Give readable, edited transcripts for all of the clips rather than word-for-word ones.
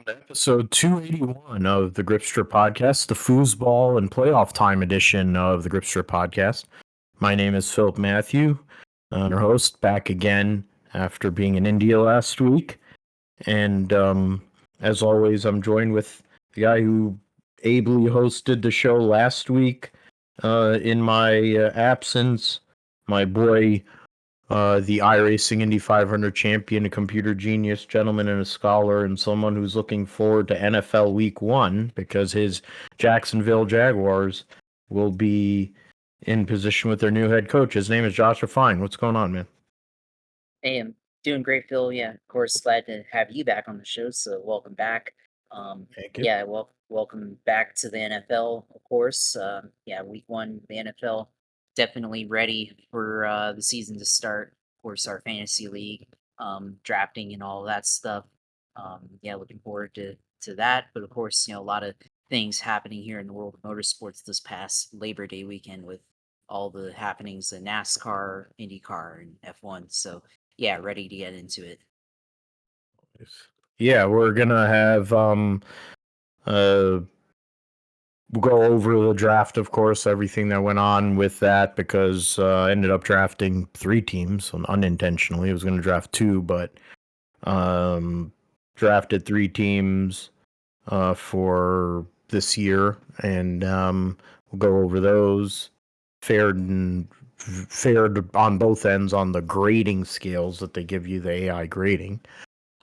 Episode 281 of the Gripster Podcast, the Foosball and Playoff Time edition of the Gripster Podcast. My name is Philip Matthew, your host, back again after being in India last week. And as always, I'm joined with the guy who ably hosted the show last week in my absence, my boy, the iRacing Indy 500 champion, a computer genius, gentleman, and a scholar, and someone who's looking forward to NFL Week 1 because his Jacksonville Jaguars will be in position with their new head coach. His name is Joshua Fine. What's going on, man? Hey, I'm doing great, Phil. Yeah, of course, glad to have you back on the show. So welcome back. Thank you. Yeah, welcome back to the NFL, of course. Yeah, week one, the NFL definitely ready for the season to start. Of course, our fantasy league, drafting and all that stuff. Yeah, looking forward to that. But of course, a lot of things happening here in the world of motorsports this past Labor Day weekend with all the happenings in NASCAR, IndyCar, and F1. So yeah, ready to get into it. Yeah, we're gonna have we'll go over the draft, of course, everything that went on with that because I ended up drafting 3 teams unintentionally. I was going to draft 2, but um, drafted 3 teams for this year, and we'll go over those. Fared on both ends on the grading scales that they give you, the AI grading.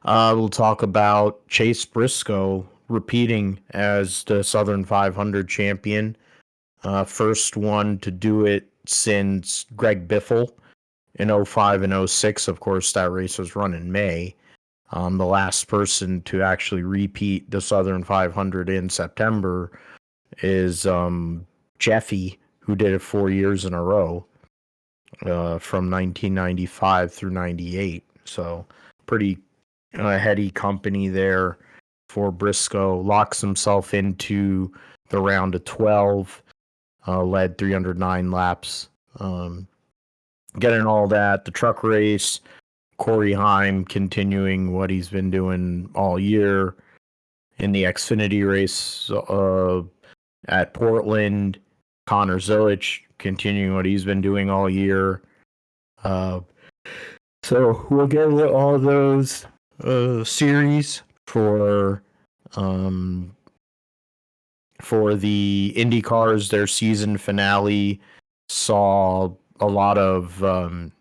We'll talk about Chase Briscoe repeating as the Southern 500 champion. First one to do it since Greg Biffle in 05 and 06. Of course, that race was run in May. The last person to actually repeat the Southern 500 in September is Jeffy, who did it 4 years in a row from 1995 through 98. So pretty heady company there for Briscoe. Locks himself into the round of 12, led 309 laps. Getting all that, the truck race, Corey Heim continuing what he's been doing all year in the Xfinity race at Portland. Connor Zilisch continuing what he's been doing all year. So we'll get all those series for the IndyCars. Their season finale saw a lot of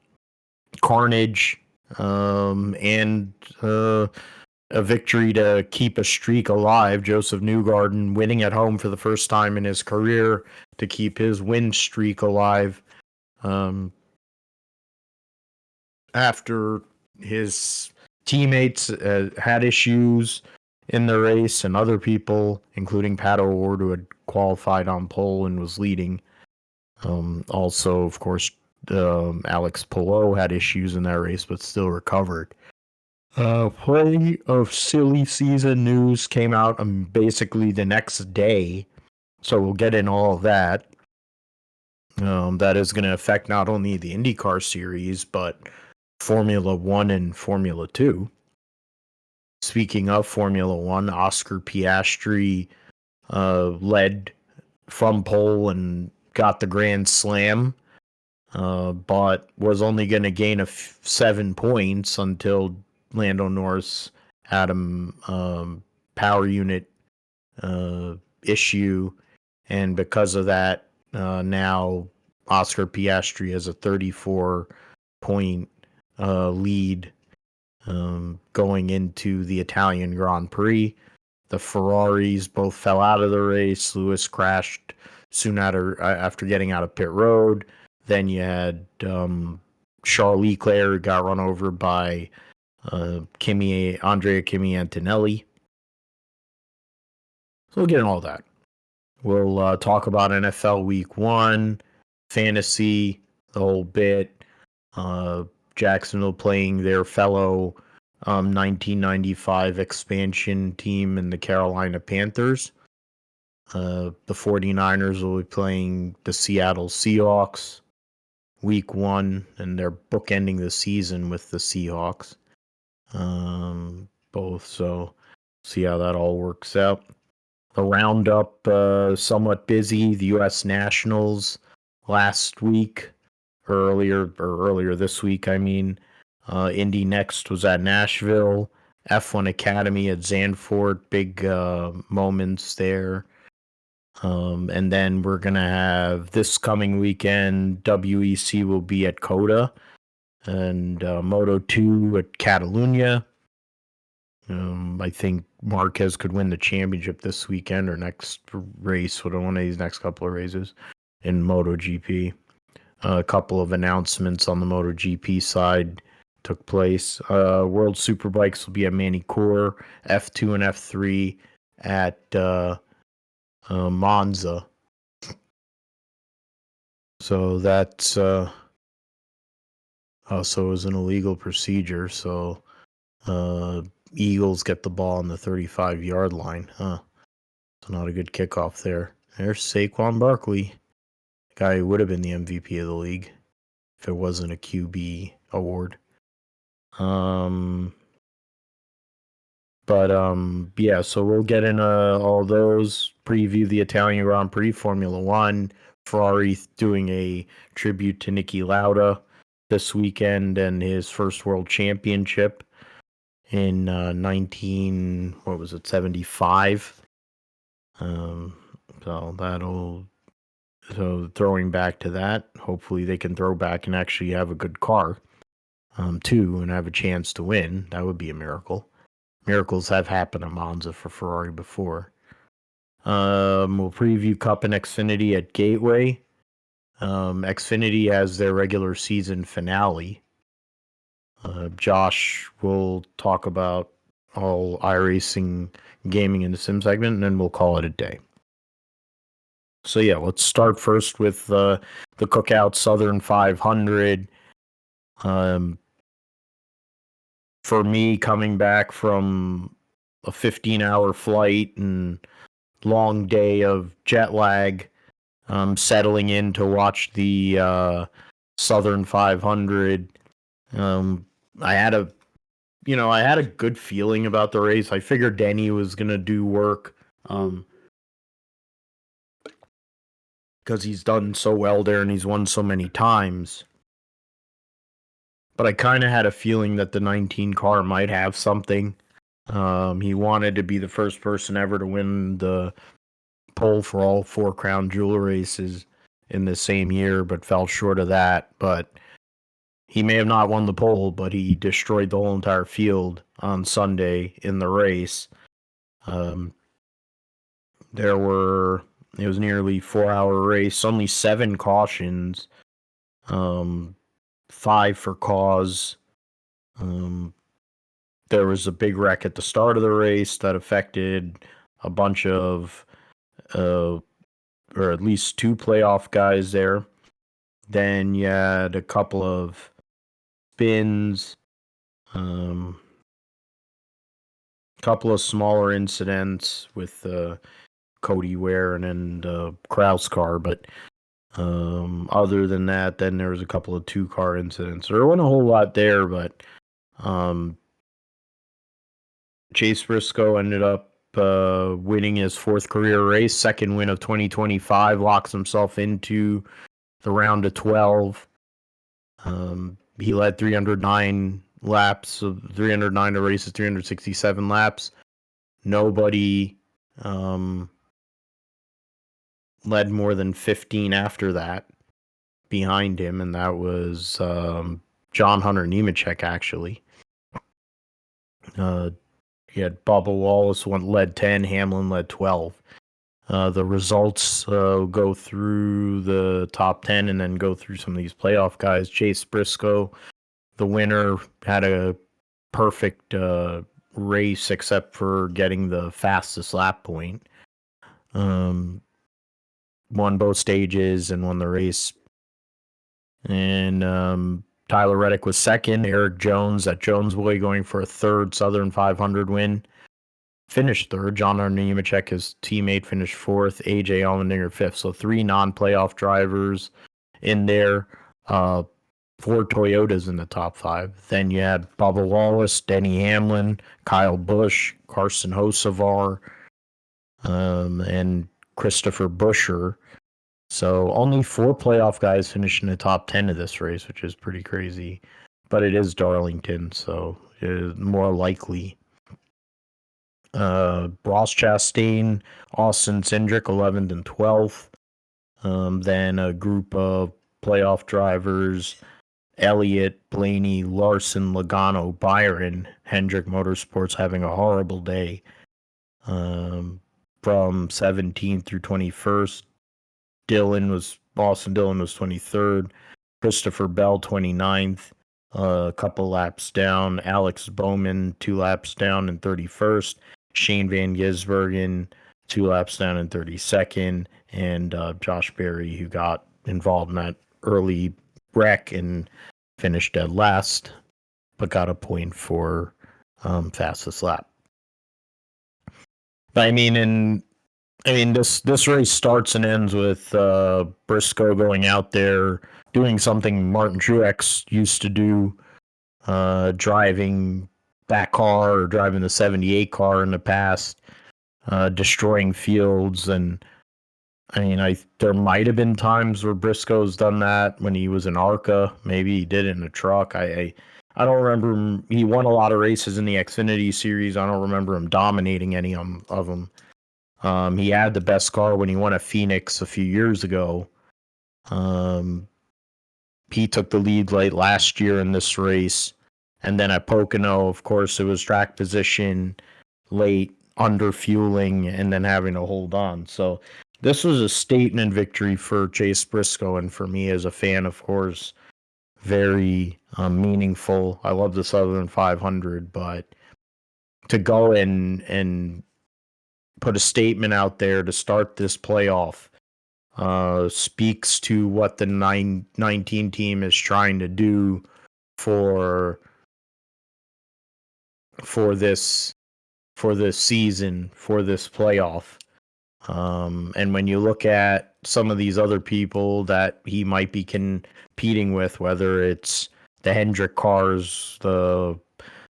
carnage and a victory to keep a streak alive. Josef Newgarden winning at home for the first time in his career to keep his win streak alive. After his teammates had issues in the race and other people, including Pat O'Ward, who had qualified on pole and was leading. Also, of course, Alex Palou had issues in that race, but still recovered. Plenty of silly season news came out basically the next day, so we'll get in all of that. That is going to affect not only the IndyCar series, but Formula 1 and Formula 2. Speaking of Formula 1, Oscar Piastri led from pole and got the Grand Slam, but was only going to gain 7 points until Lando Norris had a power unit issue, and because of that, now Oscar Piastri has a 34-point lead going into the Italian Grand Prix. The Ferraris both fell out of the race. Lewis crashed soon after getting out of pit road. Then you had Charles Leclerc got run over by Andrea Kimi Antonelli. So we'll get in all that. We'll talk about NFL Week 1, fantasy, the whole bit. Jacksonville playing their fellow 1995 expansion team in the Carolina Panthers. The 49ers will be playing the Seattle Seahawks Week 1, and they're bookending the season with the Seahawks. Both. So See how that all works out. The roundup, somewhat busy. The U.S. Nationals last week, earlier this week, I mean. Indy next was at Nashville. F1 Academy at Zandvoort. Big moments there. And then we're going to have this coming weekend, WEC will be at Coda. And Moto 2 at Catalunya. I think Marquez could win the championship this weekend or next race, one of these next couple of races in MotoGP. A couple of announcements on the MotoGP side took place. World Superbikes will be at Manicourt, F2 and F3 at Monza. So that's also is an illegal procedure. So Eagles get the ball on the 35-yard line. So not a good kickoff there. There's Saquon Barkley, guy who would have been the MVP of the league if it wasn't a QB award. Yeah, so we'll get into all those, preview the Italian Grand Prix, Formula One, Ferrari doing a tribute to Niki Lauda this weekend and his first world championship in 75. So throwing back to that, hopefully they can throw back and actually have a good car, too, and have a chance to win. That would be a miracle. Miracles have happened at Monza for Ferrari before. We'll preview Cup and Xfinity at Gateway. Xfinity has their regular season finale. Josh will talk about all iRacing, gaming, and the sim segment, and then we'll call it a day. So yeah, let's start first with the Cookout Southern 500. For me, coming back from a 15-hour flight and long day of jet lag, settling in to watch the Southern 500. I had a good feeling about the race. I figured Denny was gonna do work, because he's done so well there and he's won so many times. But I kind of had a feeling that the 19 car might have something. He wanted to be the first person ever to win the pole for all 4 Crown Jewel races in the same year, but fell short of that. But he may have not won the pole, but he destroyed the whole entire field on Sunday in the race. It was nearly 4-hour race, only 7 cautions, 5 for cause. There was a big wreck at the start of the race that affected a bunch of, or at least 2 playoff guys there. Then you had a couple of spins, couple of smaller incidents with Cody Ware and Kraus car, but other than that, then there was a couple of 2-car incidents. There wasn't a whole lot there, but Chase Briscoe ended up winning his 4th career race, 2nd win of 2025, locks himself into the round of 12. He led 309 laps, of 309 races, 367 laps. Nobody led more than 15 after that behind him, and that was John Hunter Nemechek, actually. He had Bubba Wallace led 10, Hamlin led 12. The results go through the top 10 and then go through some of these playoff guys. Chase Briscoe, the winner, had a perfect race except for getting the fastest lap point. Won both stages and won the race. And Tyler Reddick was 2nd. Eric Jones at Jones Boy going for a 3rd Southern 500 win. Finished 3rd. John Hunter Nemechek, his teammate, finished 4th. AJ Allmendinger 5th. So 3 non-playoff drivers in there. 4 Toyotas in the top 5. Then you had Bubba Wallace, Denny Hamlin, Kyle Busch, Carson Hocevar, and Christopher Buescher. So only 4 playoff guys finished in the top 10 of this race, which is pretty crazy. But it is Darlington, so it is more likely. Ross Chastain, Austin Cindric, 11th and 12th. Then a group of playoff drivers: Elliott, Blaney, Larson, Logano, Byron. Hendrick Motorsports having a horrible day. From 17th through 21st. Austin Dillon was 23rd. Christopher Bell, 29th. A couple laps down. Alex Bowman, 2 laps down in 31st. Shane Van Gisbergen, 2 laps down in 32nd. And Josh Berry, who got involved in that early wreck and finished dead last, but got a point for fastest lap. But this race starts and ends with Briscoe going out there doing something Martin Truex used to do, driving that car or driving the 78 car in the past, destroying fields. And there might have been times where Briscoe's done that when he was in ARCA. Maybe he did it in a truck. I don't remember him. He won a lot of races in the Xfinity series. I don't remember him dominating any of them. He had the best car when he won at Phoenix a few years ago. He took the lead late last year in this race. And then at Pocono, of course, it was track position, late, under fueling, and then having to hold on. So this was a statement victory for Chase Briscoe. And for me as a fan, of course, very meaningful. I love the Southern 500, but to go and put a statement out there to start this playoff speaks to what the 19 team is trying to do for this season, for this playoff. And when you look at some of these other people that he might be competing with, whether it's the Hendrick cars, the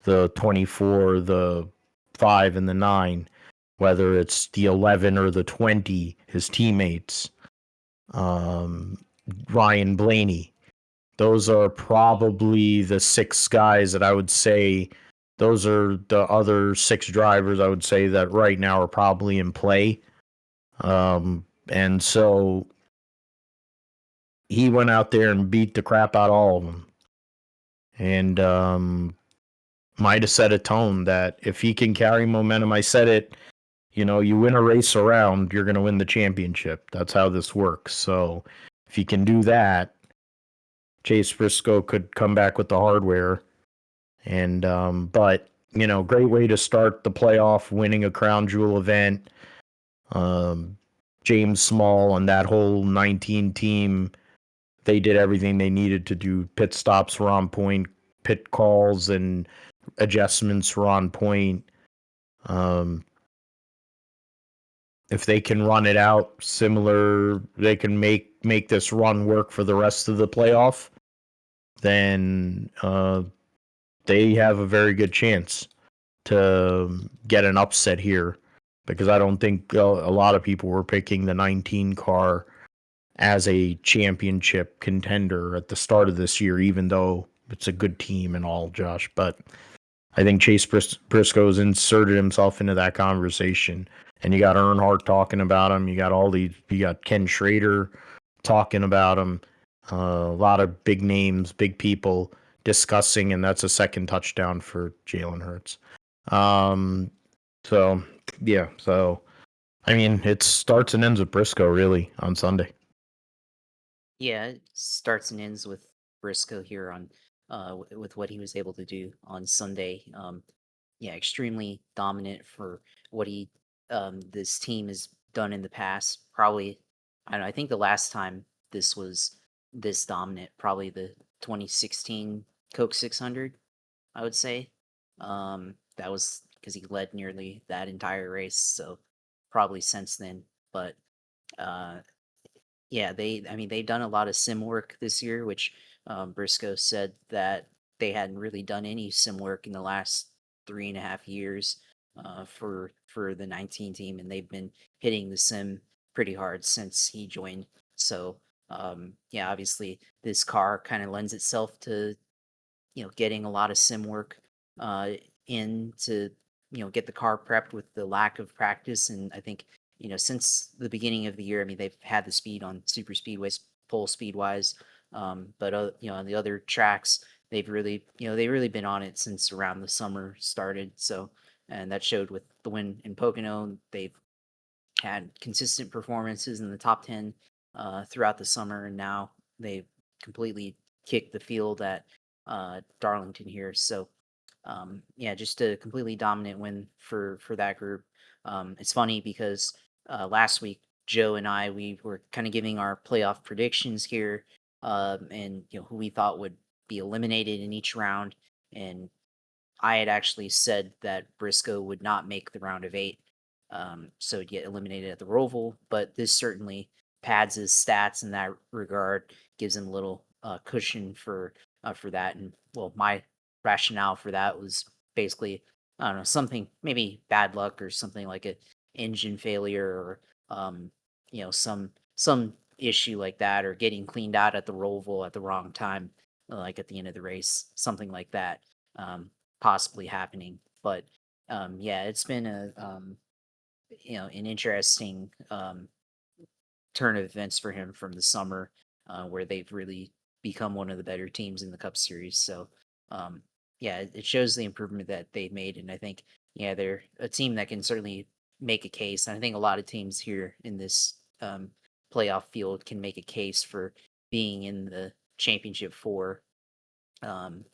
24, the 5, and the 9, whether it's the 11 or the 20, his teammates, Ryan Blaney. Those are probably the 6 guys that I would say. Those are the other 6 drivers I would say that right now are probably in play. And so he went out there and beat the crap out of all of them. And might have set a tone that if he can carry momentum, I said it, you win a race around, you're going to win the championship. That's how this works. So if you can do that, Chase Briscoe could come back with the hardware. And but great way to start the playoff, winning a crown jewel event. James Small and that whole 19 team, they did everything they needed to do. Pit stops were on point, pit calls and adjustments were on point. If they can run it out similar, they can make this run work for the rest of the playoff, then they have a very good chance to get an upset here, because I don't think a lot of people were picking the 19 car as a championship contender at the start of this year, even though it's a good team and all, Josh. But I think Chase Briscoe has inserted himself into that conversation. And you got Earnhardt talking about him. You got Ken Schrader talking about him. A lot of big names, big people discussing, and that's a second touchdown for Jalen Hurts. So it starts and ends with Briscoe really on Sunday. Yeah, it starts and ends with Briscoe here on with what he was able to do on Sunday. Yeah, extremely dominant for what this team has done in the past. Probably, I don't know, I think the last time this was this dominant, probably the 2016 Coke 600, I would say. That was because he led nearly that entire race, so probably since then. But yeah, they've done a lot of sim work this year, which Briscoe said that they hadn't really done any sim work in the last 3.5 years for the 19 team, and they've been hitting the sim pretty hard since he joined. So yeah, obviously this car kind of lends itself to getting a lot of sim work uh, in to get the car prepped with the lack of practice. And I think since the beginning of the year, I mean they've had the speed on super speedways, pole speed wise, but on the other tracks they've really been on it since around the summer started. So and that showed with the win in Pocono. They've had consistent performances in the top 10 throughout the summer, and now they've completely kicked the field at Darlington here. So, yeah, just a completely dominant win for that group. It's funny because last week Joe and I we were kind of giving our playoff predictions here, and who we thought would be eliminated in each round, and I had actually said that Briscoe would not make the round of 8, so he'd get eliminated at the Roval. But this certainly pads his stats in that regard, gives him a little cushion for that. And well, my rationale for that was basically I don't know, something maybe bad luck or something like a engine failure or some issue like that, or getting cleaned out at the Roval at the wrong time, like at the end of the race, something like that. Um, Possibly happening. But yeah, it's been an interesting turn of events for him from the summer, where they've really become one of the better teams in the Cup Series. So um, yeah, it shows the improvement that they've made, and I think they're a team that can certainly make a case. And I think a lot of teams here in this playoff field can make a case for being in the championship four,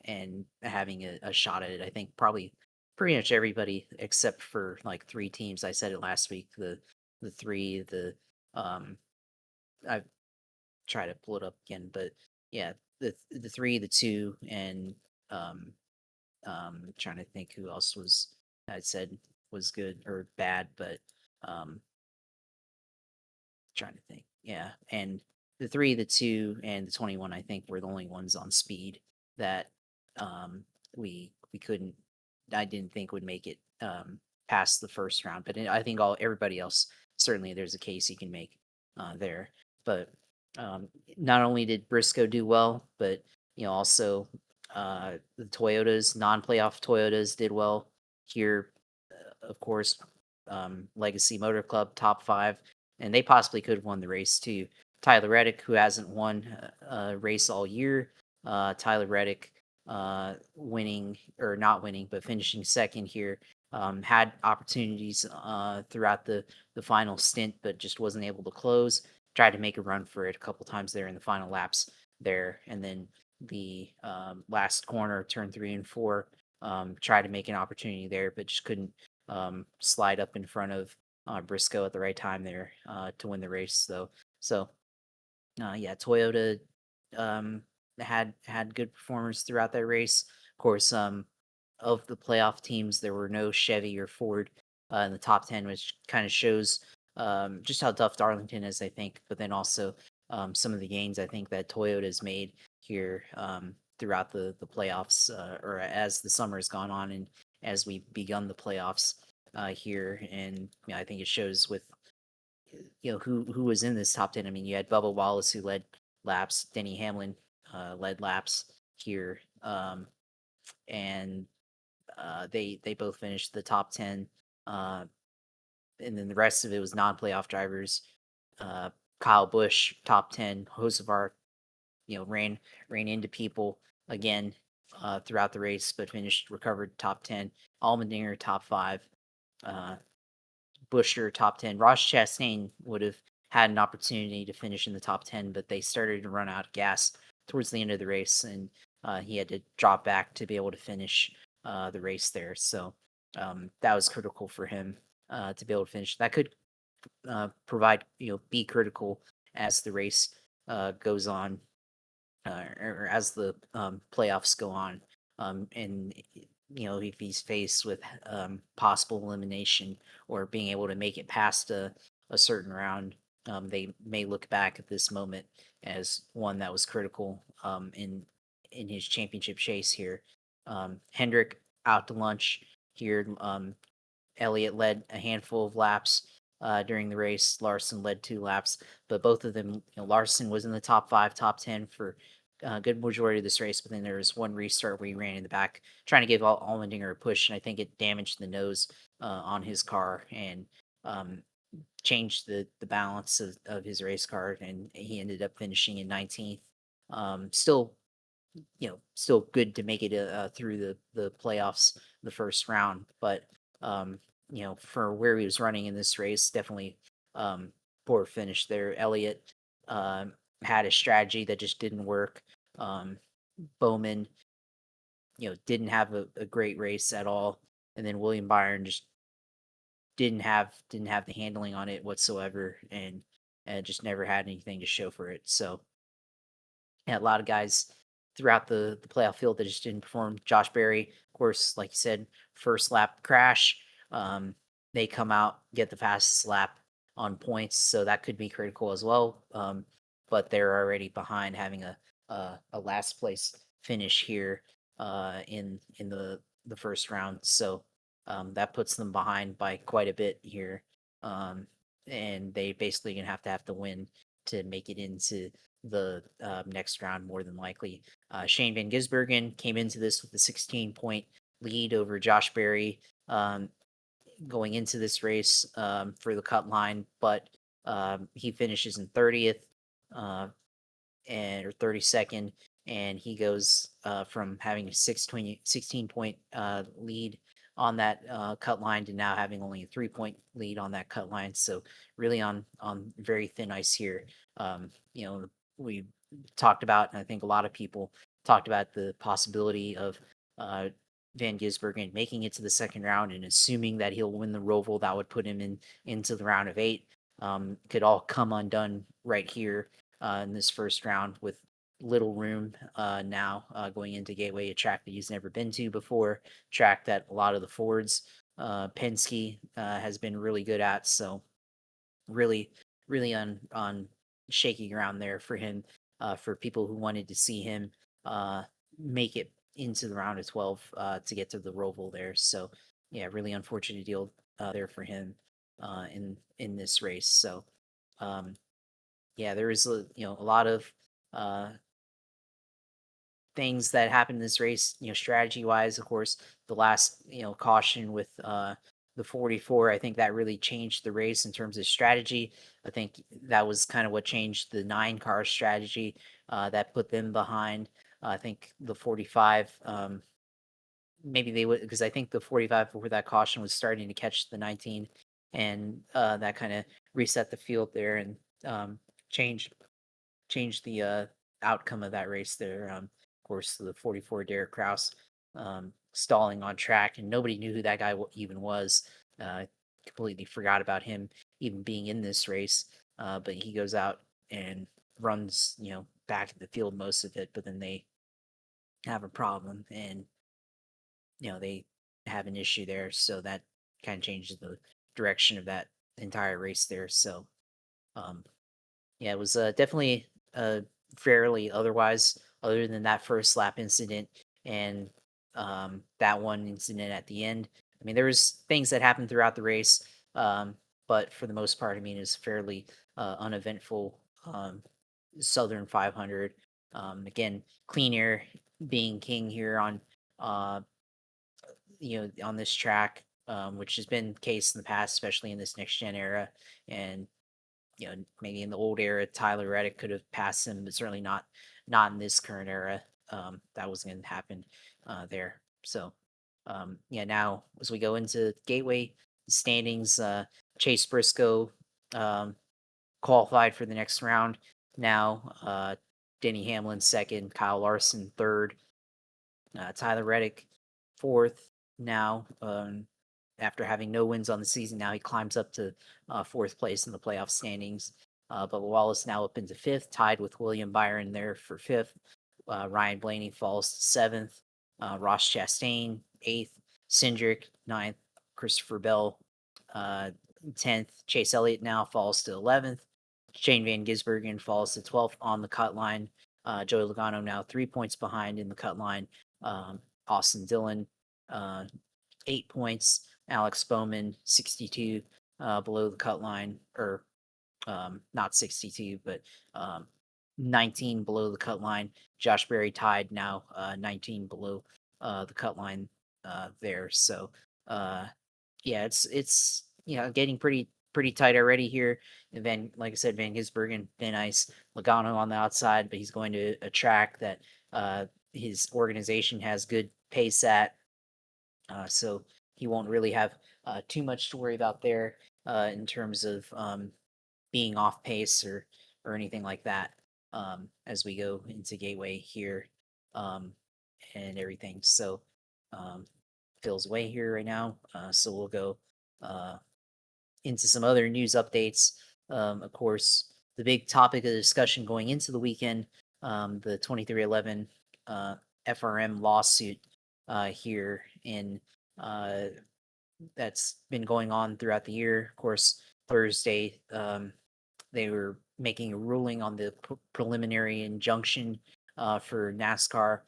and having a shot at it. I think probably pretty much everybody except for like three teams. I said it last week. The three, the I try to pull it up again, but yeah, the three, the two, and um trying to think who else was I said was good or bad, but um trying to think. Yeah, and the three, the two, and the 21, I think were the only ones on speed that um, we couldn't. I didn't think would make it past the first round, but I think all everybody else certainly there's a case you can make there. But um, not only did Briscoe do well, but also the Toyotas, non-playoff Toyotas, did well here. Of course, Legacy Motor Club top five, and they possibly could have won the race too. Tyler Reddick, who hasn't won a race all year, Tyler Reddick winning or not winning, but finishing second here, had opportunities throughout the final stint, but just wasn't able to close. Tried to make a run for it a couple times there in the final laps there, and then the last corner, turn 3 and 4, tried to make an opportunity there, but just couldn't slide up in front of Briscoe at the right time there to win the race. So yeah, Toyota um, had good performers throughout that race. Of course, of the playoff teams, there were no Chevy or Ford in the top 10, which kind of shows just how tough Darlington is, I think. But then also some of the gains I think that Toyota has made here throughout the playoffs, or as the summer has gone on and as we begun the playoffs here. And I think it shows with who was in this top 10. I mean, you had Bubba Wallace who led laps, Denny Hamlin led laps here, and they both finished the top 10. Uh, and then the rest of it was non-playoff drivers. Uh, Kyle Busch top 10, Hocevar, ran into people again throughout the race, but recovered top 10. Allmendinger top 5. Uh, Busher top 10. Ross Chastain would have had an opportunity to finish in the top 10, but they started to run out of gas towards the end of the race, and he had to drop back to be able to finish the race there. So that was critical for him to be able to finish. That could provide, be critical as the race goes on, or as the playoffs go on. And if he's faced with possible elimination or being able to make it past a certain round, they may look back at this moment as one that was critical in his championship chase here. Hendrick out to lunch here. Elliott led a handful of laps during the race. Larson led 2 laps, but both of them, Larson was in the top 5, top 10 for a good majority of this race. But then there was one restart where he ran in the back, trying to give Allmendinger a push, and I think it damaged the nose on his car and um, changed the balance of his race car, and he ended up finishing in 19th. Still, still good to make it through the playoffs, the first round, but um, for where he was running in this race, definitely poor finish there. Elliott had a strategy that just didn't work. Um, Bowman, didn't have a great race at all, and then William Byron just didn't have the handling on it whatsoever, and just never had anything to show for it. So yeah, a lot of guys throughout the playoff field that just didn't perform. Josh Berry, of course, like you said, first lap crash. Um, they come out, get the fastest lap on points, so that could be critical as well. But they're already behind, having a last place finish here in the first round. So that puts them behind by quite a bit here. Um, and they basically gonna have to win to make it into the next round, more than likely. Shane Van Gisbergen came into this with a 16-point lead over Josh Berry going into this race for the cut line, but he finishes in 30th. Or 32nd, and he goes from having a 16-point lead on that cut line to now having only a 3-point lead on that cut line. So really on very thin ice here. We talked about, and I think a lot of people talked about the possibility of Van Gisbergen making it to the second round and assuming that he'll win the Roval. That would put him into the round of 8. Could all come undone right here in this first round with little room now going into Gateway, a track that he's never been to before, track that a lot of the Fords, Penske has been really good at. So really, really on shaky ground there for him. For people who wanted to see him make it into the round of 12 to get to the Roval there. So yeah, really unfortunate deal there for him in this race. So um, yeah, there is a lot of uh, things that happened in this race. Strategy wise, of course, the last caution with the 44, I think that really changed the race in terms of strategy. I think that was kind of what changed the 9 car strategy that put them behind. I think the 45. Maybe they would, because I think the 45 before that caution was starting to catch the 19, and that kind of reset the field there and um, changed the outcome of that race there. Of course, the 44 Derek Kraus stalling on track, and nobody knew who that guy even was. Completely forgot about him even being in this race. But he goes out and runs, back in the field most of it. But then they have a problem, and they have an issue there. So that kind of changes the direction of that entire race there. So um, yeah, it was definitely fairly otherwise, other than that first lap incident and that one incident at the end. I mean, there was things that happened throughout the race, but for the most part, I mean, it's fairly uneventful Southern 500. Again, clean air being king here uh, on this track, which has been the case in the past, especially in this next gen era, and maybe in the old era, Tyler Reddick could have passed him, but certainly not in this current era. That wasn't going to happen there. So, yeah, now as we go into Gateway standings, Chase Briscoe um, qualified for the next round. Now, Denny Hamlin second, Kyle Larson third, Tyler Reddick fourth now. After having no wins on the season, now he climbs up to fourth place in the playoff standings. But Wallace now up into fifth, tied with William Byron there for fifth. Ryan Blaney falls to seventh. Ross Chastain eighth. Cindric ninth. Christopher Bell 10th. Chase Elliott now falls to 11th. Shane Van Gisbergen falls to 12th on the cut line. Joey Logano now 3 points behind in the cut line. Austin Dillon, 8 points. Alex Bowman, 62 below the cut line, or not 62, but um, 19 below the cut line. Josh Berry tied now, 19 below the cut line there. So uh, yeah, it's getting pretty tight already here. And then, like I said, Van Gisbergen, Van Ice, Logano on the outside, but he's going to a track that uh, his organization has good pace at, so he won't really have too much to worry about there in terms of being off pace or anything like that as we go into Gateway here um, and everything. So Phil's away here right now, so we'll go uh, into some other news updates. Of course, the big topic of discussion going into the weekend, the 2311 FRM lawsuit here in uh, that's been going on throughout the year. Of course, Thursday, they were making a ruling on the preliminary injunction for NASCAR,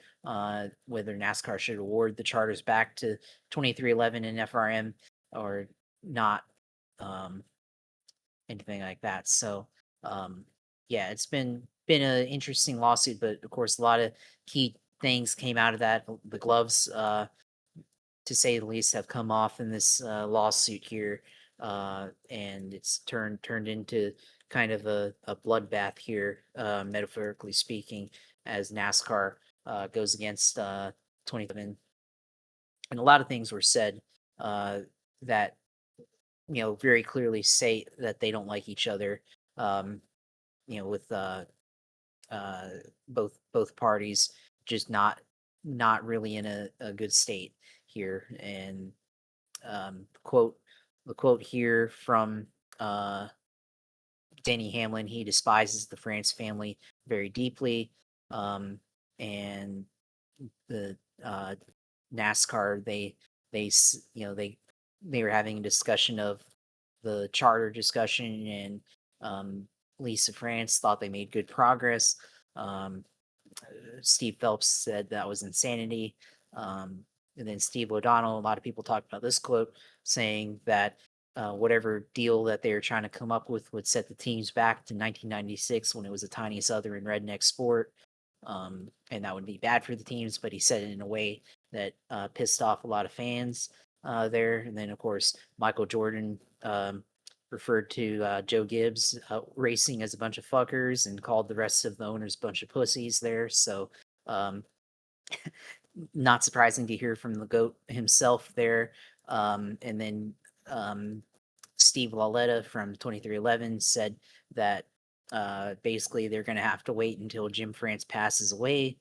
whether NASCAR should award the charters back to 2311 and FRM or not, um, anything like that. So, um, yeah, it's been an interesting lawsuit, but of course, a lot of key things came out of that. The gloves, to say the least, have come off in this lawsuit here, and it's turned into kind of a bloodbath here, metaphorically speaking, as NASCAR goes against 27, and a lot of things were said that very clearly say that they don't like each other. Um, with uh, both parties just not really in a good state here. And quote the quote here from uh, Danny Hamlin: he despises the France family very deeply, um, and the NASCAR, they were having a discussion of the charter discussion, and Lisa France thought they made good progress. Um, Steve Phelps said that was insanity. Um, and then Steve O'Donnell, a lot of people talked about this quote, saying that whatever deal that they were trying to come up with would set the teams back to 1996 when it was a tiny southern redneck sport. And that would be bad for the teams, but he said it in a way that pissed off a lot of fans there. And then, of course, Michael Jordan referred to Joe Gibbs racing as a bunch of fuckers and called the rest of the owners a bunch of pussies there. So, um, not surprising to hear from the GOAT himself there. And then Steve Lauletta from 2311 said that basically they're going to have to wait until Jim France passes away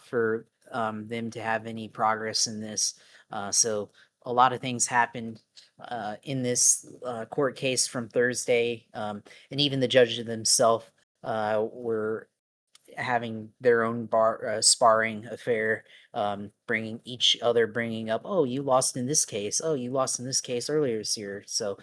for them to have any progress in this. So a lot of things happened in this court case from Thursday, and even the judges themselves were having their own sparring affair, bringing each other, bringing up, oh, you lost in this case, oh, you lost in this case earlier this year. So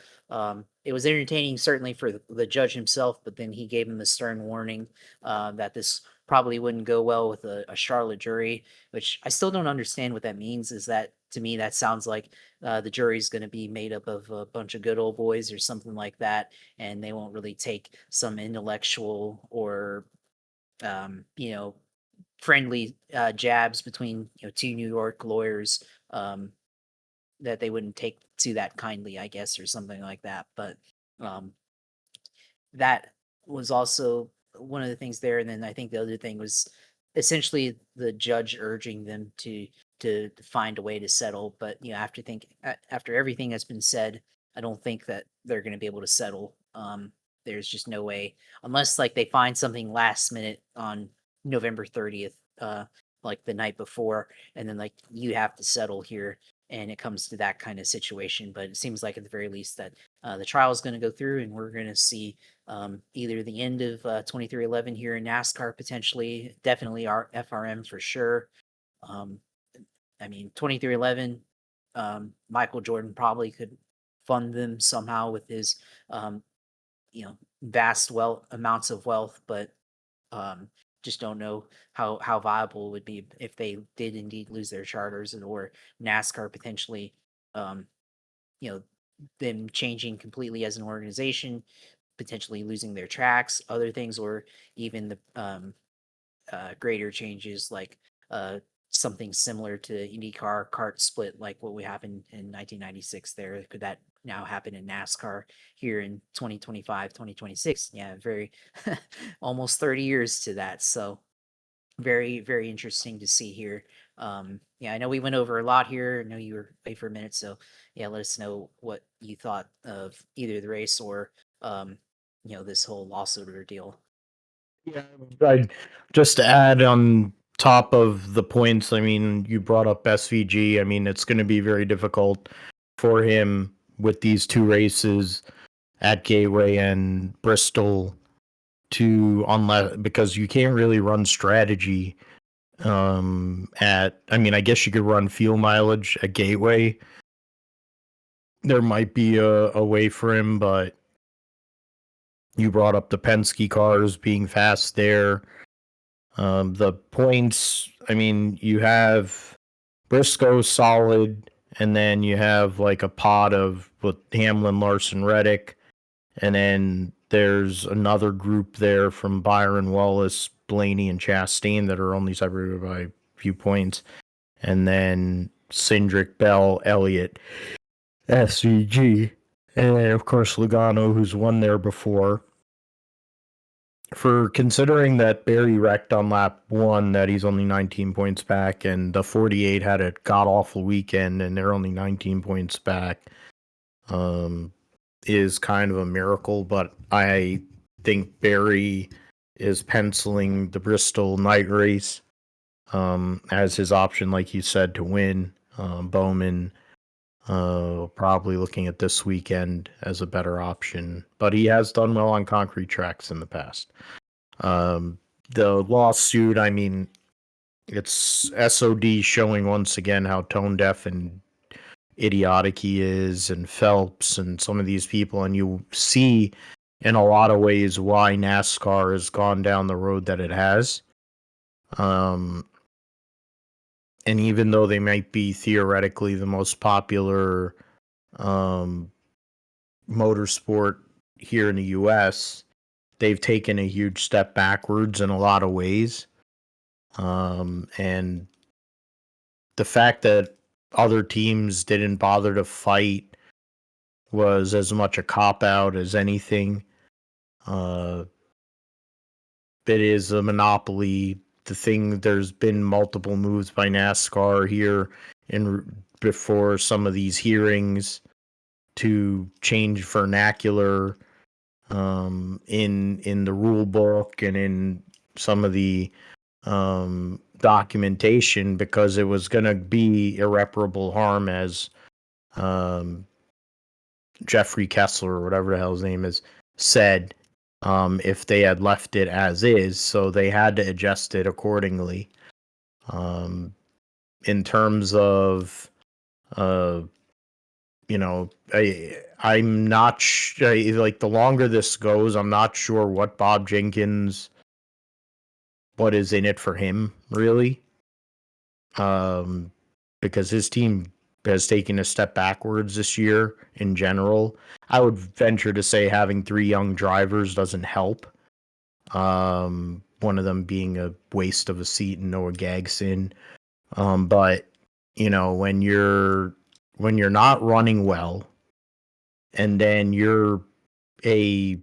it was entertaining, certainly for the judge himself, but then he gave him a stern warning that this probably wouldn't go well with a Charlotte jury, which I still don't understand what that means. Is that, to me, that sounds like the jury's going to be made up of a bunch of good old boys or something like that, and they won't really take some intellectual or um, you know, friendly jabs between two New York lawyers, um, that they wouldn't take to that kindly, I guess, or something like that. But um, that was also one of the things there. And then I think the other thing was essentially the judge urging them to find a way to settle. But after everything has been said, I don't think that they're going to be able to settle. There's just no way, unless like they find something last minute on November 30th, like the night before, and then like you have to settle here, and it comes to that kind of situation. But it seems like at the very least that the trial is going to go through, and we're going to see either the end of 2311 here in NASCAR, potentially, definitely our FRM for sure. Um, I mean, 2311, Michael Jordan probably could fund them somehow with his um, vast amounts of wealth, but um, just don't know how viable it would be if they did indeed lose their charters, or NASCAR potentially, um, you know, them changing completely as an organization, potentially losing their tracks, other things, or even the greater changes like uh, something similar to IndyCar kart split, like what we happened in 1996 there. Could that now happen in NASCAR here in 2025, 2026? Yeah, very almost 30 years to that. So very, very interesting to see here. Yeah, I know we went over a lot here. I know you were away for a minute, so yeah, let us know what you thought of either the race or this whole lawsuit ordeal. Yeah, I just to add on top of the points, I mean, you brought up SVG. I mean, it's going to be very difficult for him with these two races at Gateway and Bristol to unless because you can't really run strategy at I mean, I guess you could run fuel mileage at Gateway. There might be a way for him, but you brought up the Penske cars being fast there. The points, I mean, you have Briscoe solid, and then you have like a pot of with Hamlin, Larson, Reddick, and then there's another group there from Byron, Wallace, Blaney, and Chastain that are only separated by a few points, and then Cindric, Bell, Elliott, SVG, and then of course Logano, who's won there before. For considering that Barry wrecked on lap one, that he's only 19 points back, and the 48 had a god awful weekend, and they're only 19 points back, is kind of a miracle. But I think Barry is penciling the Bristol night race as his option, like you said, to win. Bowman probably looking at this weekend as a better option, but he has done well on concrete tracks in the past. Um, the lawsuit, I mean, it's SOD showing once again how tone deaf and idiotic he is, and Phelps and some of these people, and you see in a lot of ways why NASCAR has gone down the road that it has. Um, and even though they might be theoretically the most popular um, motorsport here in the U.S., they've taken a huge step backwards in a lot of ways. And the fact that other teams didn't bother to fight was as much a cop out as anything. Uh, it is a monopoly. There's been multiple moves by NASCAR here before some of these hearings to change vernacular in the rule book and in some of the documentation, because it was going to be irreparable harm, as um, Jeffrey Kessler or whatever the hell his name is said, if they had left it as is. So they had to adjust it accordingly. In terms of, uh, I'm not like the longer this goes, I'm not sure what Bob Jenkins, what is in it for him really. Because his team has taken a step backwards this year in general. I would venture to say having three young drivers doesn't help. One of them being a waste of a seat and Noah Gagson. But when you're not running well, and then you're a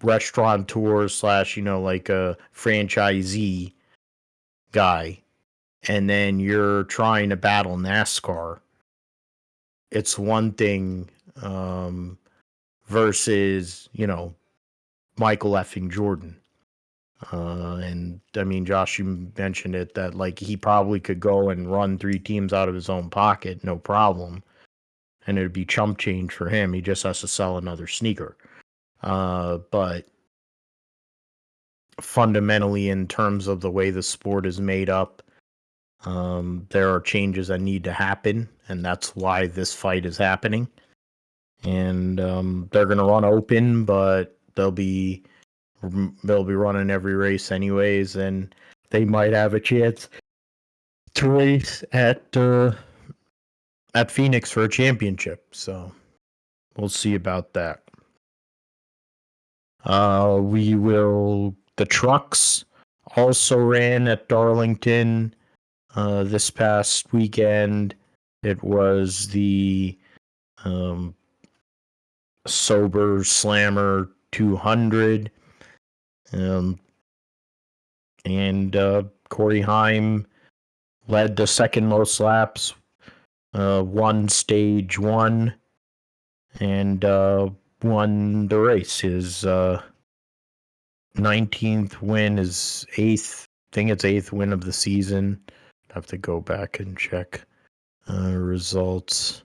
restaurateur slash like a franchisee guy, and then you're trying to battle NASCAR, it's one thing versus, Michael effing Jordan. And I mean, Josh, you mentioned it that like he probably could go and run three teams out of his own pocket, no problem. And it would be chump change for him. He just has to sell another sneaker. But fundamentally, in terms of the way the sport is made up, there are changes that need to happen, and that's why this fight is happening. And they're going to run open, but they'll be running every race anyways, and they might have a chance to race at Phoenix for a championship. So we'll see about that. The trucks also ran at Darlington this past weekend. It was the Sober Slammer 200. And Corey Heim led the second most laps, won stage one, and won the race. His 19th win, his eighth, I think it's eighth win of the season. I have to go back and check results.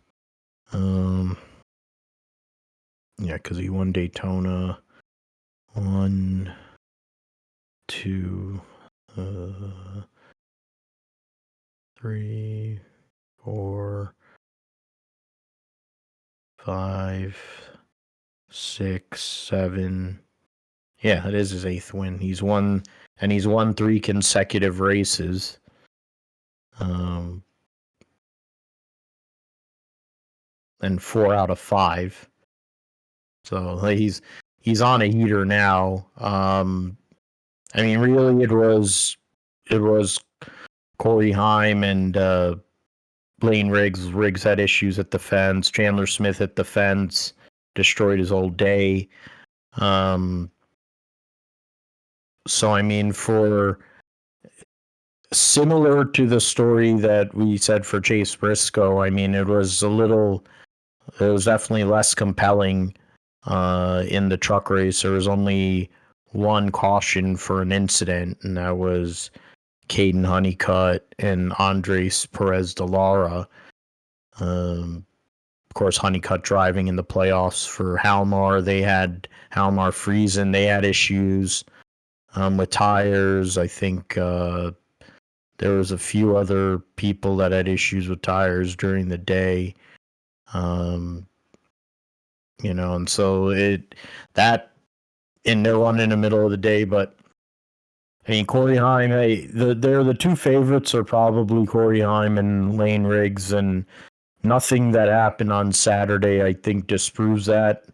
Yeah, because he won Daytona. 1, 2, 3, 4, 5, 6, 7. Yeah, it is his eighth win. He's won 3 consecutive races. And 4 out of 5. So he's on a heater now. I mean, really, it was Corey Heim and Blaine Riggs. Riggs had issues at the fence. Chandler Smith at the fence, destroyed his whole day. So I mean, for similar to the story that we said for Chase Briscoe, I mean, it was definitely less compelling in the truck race. There was only one caution for an incident, and that was Caden Honeycutt and Andres Perez de Lara. Of course, Honeycutt driving in the playoffs for Halmar. They had Halmar Friesen. They had issues with tires. I think there was a few other people that had issues with tires during the day. And so and they're running in the middle of the day, but I mean, Corey Heim, they're the two favorites are probably Corey Heim and Lane Riggs, and nothing that happened on Saturday, I think, disproves that.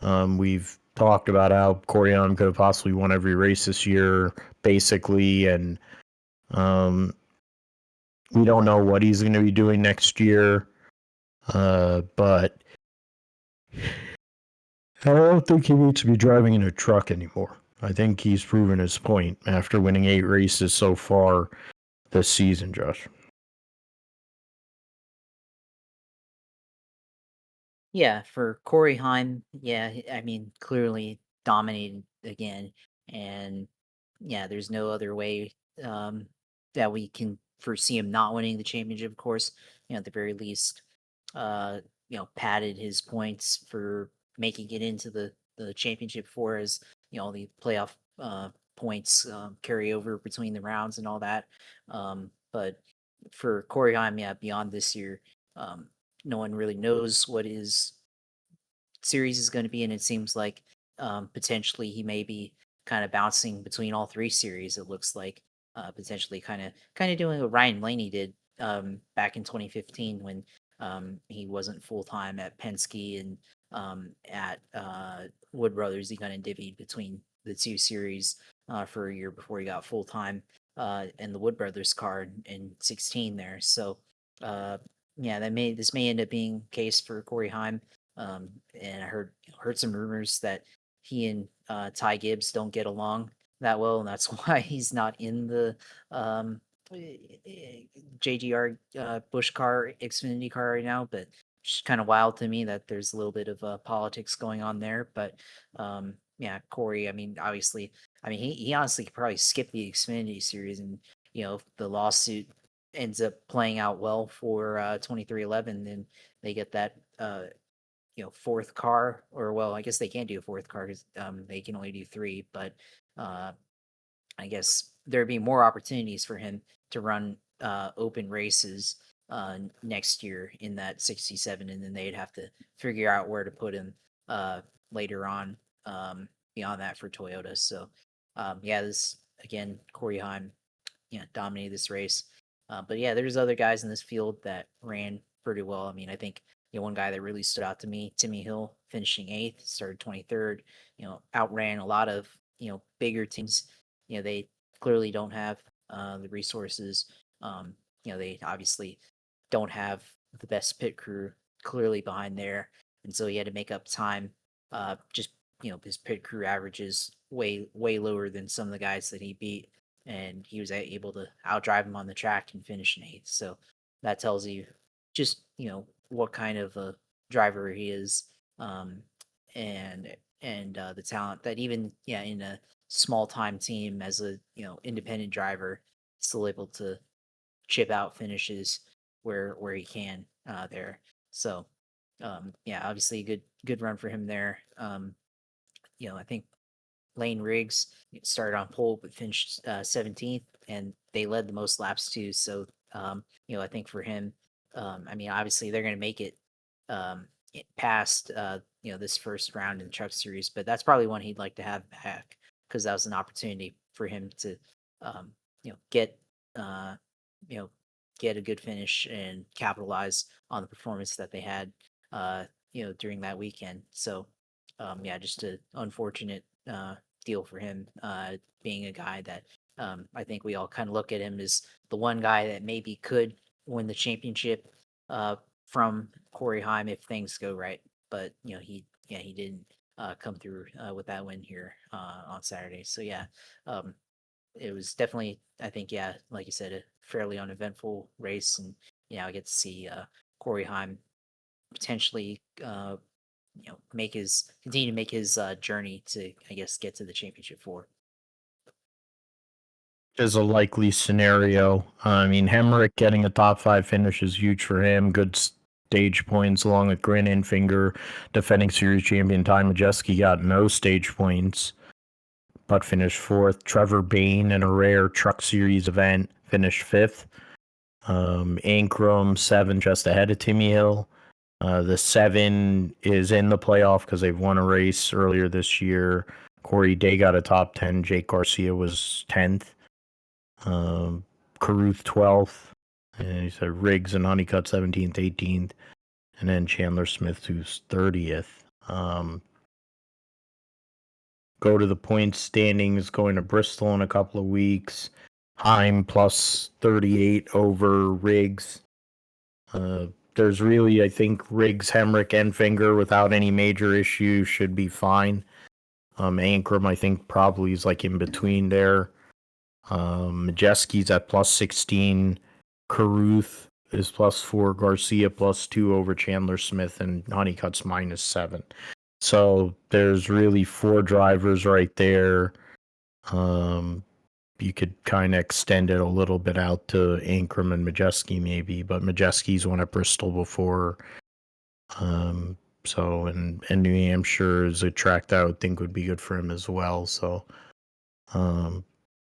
We've talked about how Corey Heim could have possibly won every race this year, basically, and we don't know what he's going to be doing next year, but I don't think he needs to be driving in a truck anymore. I think he's proven his point after winning 8 races so far this season, Josh. Yeah, for Corey Heim, yeah, I mean, clearly dominated again, and yeah, there's no other way that we can foresee him not winning the championship. Of course, at the very least, uh, padded his points for making it into the championship for as the playoff points carry over between the rounds and all that. But for Corey Heim, yeah, beyond this year, um, no one really knows what his series is going to be, and it seems like potentially he may be kind of bouncing between all 3 series. It looks like potentially kind of doing what Ryan Blaney did back in 2015 when he wasn't full time at Penske and at Wood Brothers. He kind of divvied between the 2 series for a year before he got full time in the Wood Brothers car in 16 there. So yeah, this may end up being case for Corey Heim. And I heard some rumors that he and Ty Gibbs don't get along that well, and that's why he's not in the um, JGR Bush car, Xfinity car right now. But it's kind of wild to me that there's a little bit of politics going on there. But yeah, Corey, I mean, obviously, I mean, he honestly could probably skip the Xfinity series, and if the lawsuit ends up playing out well for 2311, then they get that 4th car, or well, I guess they can't do a 4th car because they can only do 3. But I guess there'd be more opportunities for him to run open races next year in that 67, and then they'd have to figure out where to put him later on. beyond that for Toyota. So, this again, Corey Heim, dominated this race. But yeah, there's other guys in this field that ran pretty well. I mean, I think one guy that really stood out to me, Timmy Hill, finishing 8th, started 23rd. Outran a lot of bigger teams. They clearly don't have the resources. They obviously don't have the best pit crew clearly behind there, and so he had to make up time. Just his pit crew averages way lower than some of the guys that he beat, and he was able to outdrive him on the track and finish in 8th. So that tells you just what kind of a driver he is, and the talent that even in a small time team as a independent driver, still able to chip out finishes where he can there. So obviously a good run for him there. I think Lane Riggs started on pole but finished 17th, and they led the most laps too. So I think for him, I mean, obviously they're going to make it past this first round in the Truck Series, but that's probably one he'd like to have back, because that was an opportunity for him to get you know get a good finish and capitalize on the performance that they had during that weekend. So just an unfortunate deal for him, being a guy that I think we all kind of look at him as the one guy that maybe could win the championship from Corey Heim if things go right. But he didn't come through with that win here on Saturday. So it was definitely, I think, like you said, a fairly uneventful race, and I get to see Corey Heim potentially continue to make his journey to, I guess, get to the championship 4. Is a likely scenario. I mean, Hemrick getting a top 5 finish is huge for him. Good stage points along with Grin and Finger, defending series champion Ty Majeski got no stage points, but finished 4th. Trevor Bayne, in a rare Truck Series event, finished 5th. Ankrum 7, just ahead of Timmy Hill. The 7 is in the playoff because they've won a race earlier this year. Corey Day got a top 10. Jake Garcia was 10th. Caruth 12th. And he said Riggs and Honeycutt 17th, 18th. And then Chandler Smith, who's 30th. Go to the points standings, going to Bristol in a couple of weeks. Heim plus 38 over Riggs. There's really, I think, Riggs, Hemrick, and Finger without any major issue should be fine. Ankrum, I think, probably is like in between there. Majeski's at plus 16. Caruth is plus 4. Garcia plus 2 over Chandler Smith, and Honeycutt's minus 7. So there's really 4 drivers right there. You could kind of extend it a little bit out to Ankrum and Majeski maybe, but Majeski's won at Bristol before. So and New Hampshire is a track that I would think would be good for him as well. So the